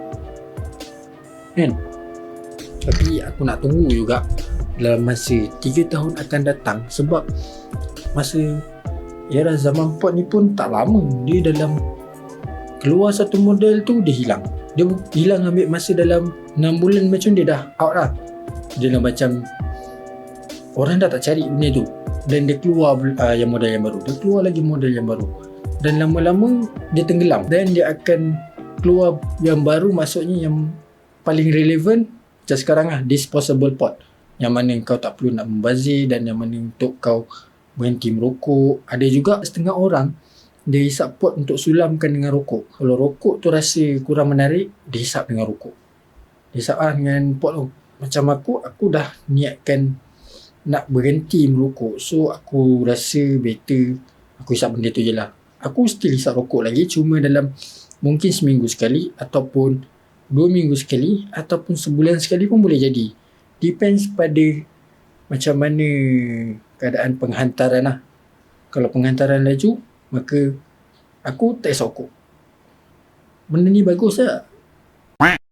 kan. Tapi aku nak tunggu juga dalam masa 3 tahun akan datang. Sebab masa era zaman pot ni pun tak lama. Dia dalam keluar satu model tu, dia hilang. Dia hilang ambil masa dalam 6 bulan macam dia dah out lah. Dia dah macam orang dah tak cari benda tu. Dan dia keluar yang model yang baru. Dia keluar lagi model yang baru. Dan lama-lama dia tenggelam. Dan dia akan keluar yang baru, maksudnya yang paling relevan macam sekarang lah, disposable pot. Yang mana kau tak perlu nak membazir dan yang mana untuk kau berhenti merokok. Ada juga setengah orang dia hisap pot untuk sulamkan dengan rokok. Kalau rokok tu rasa kurang menarik, dia hisap dengan rokok. Dia hisap dengan pot tu. Macam aku dah niatkan nak berhenti merokok. So aku rasa better aku hisap benda tu je lah. Aku still hisap rokok lagi, cuma dalam mungkin seminggu sekali ataupun 2 minggu sekali ataupun sebulan sekali pun boleh jadi. Depends pada macam mana keadaan penghantaran lah. Kalau penghantaran laju, maka aku tak hisap rokok. Benda ni bagus lah.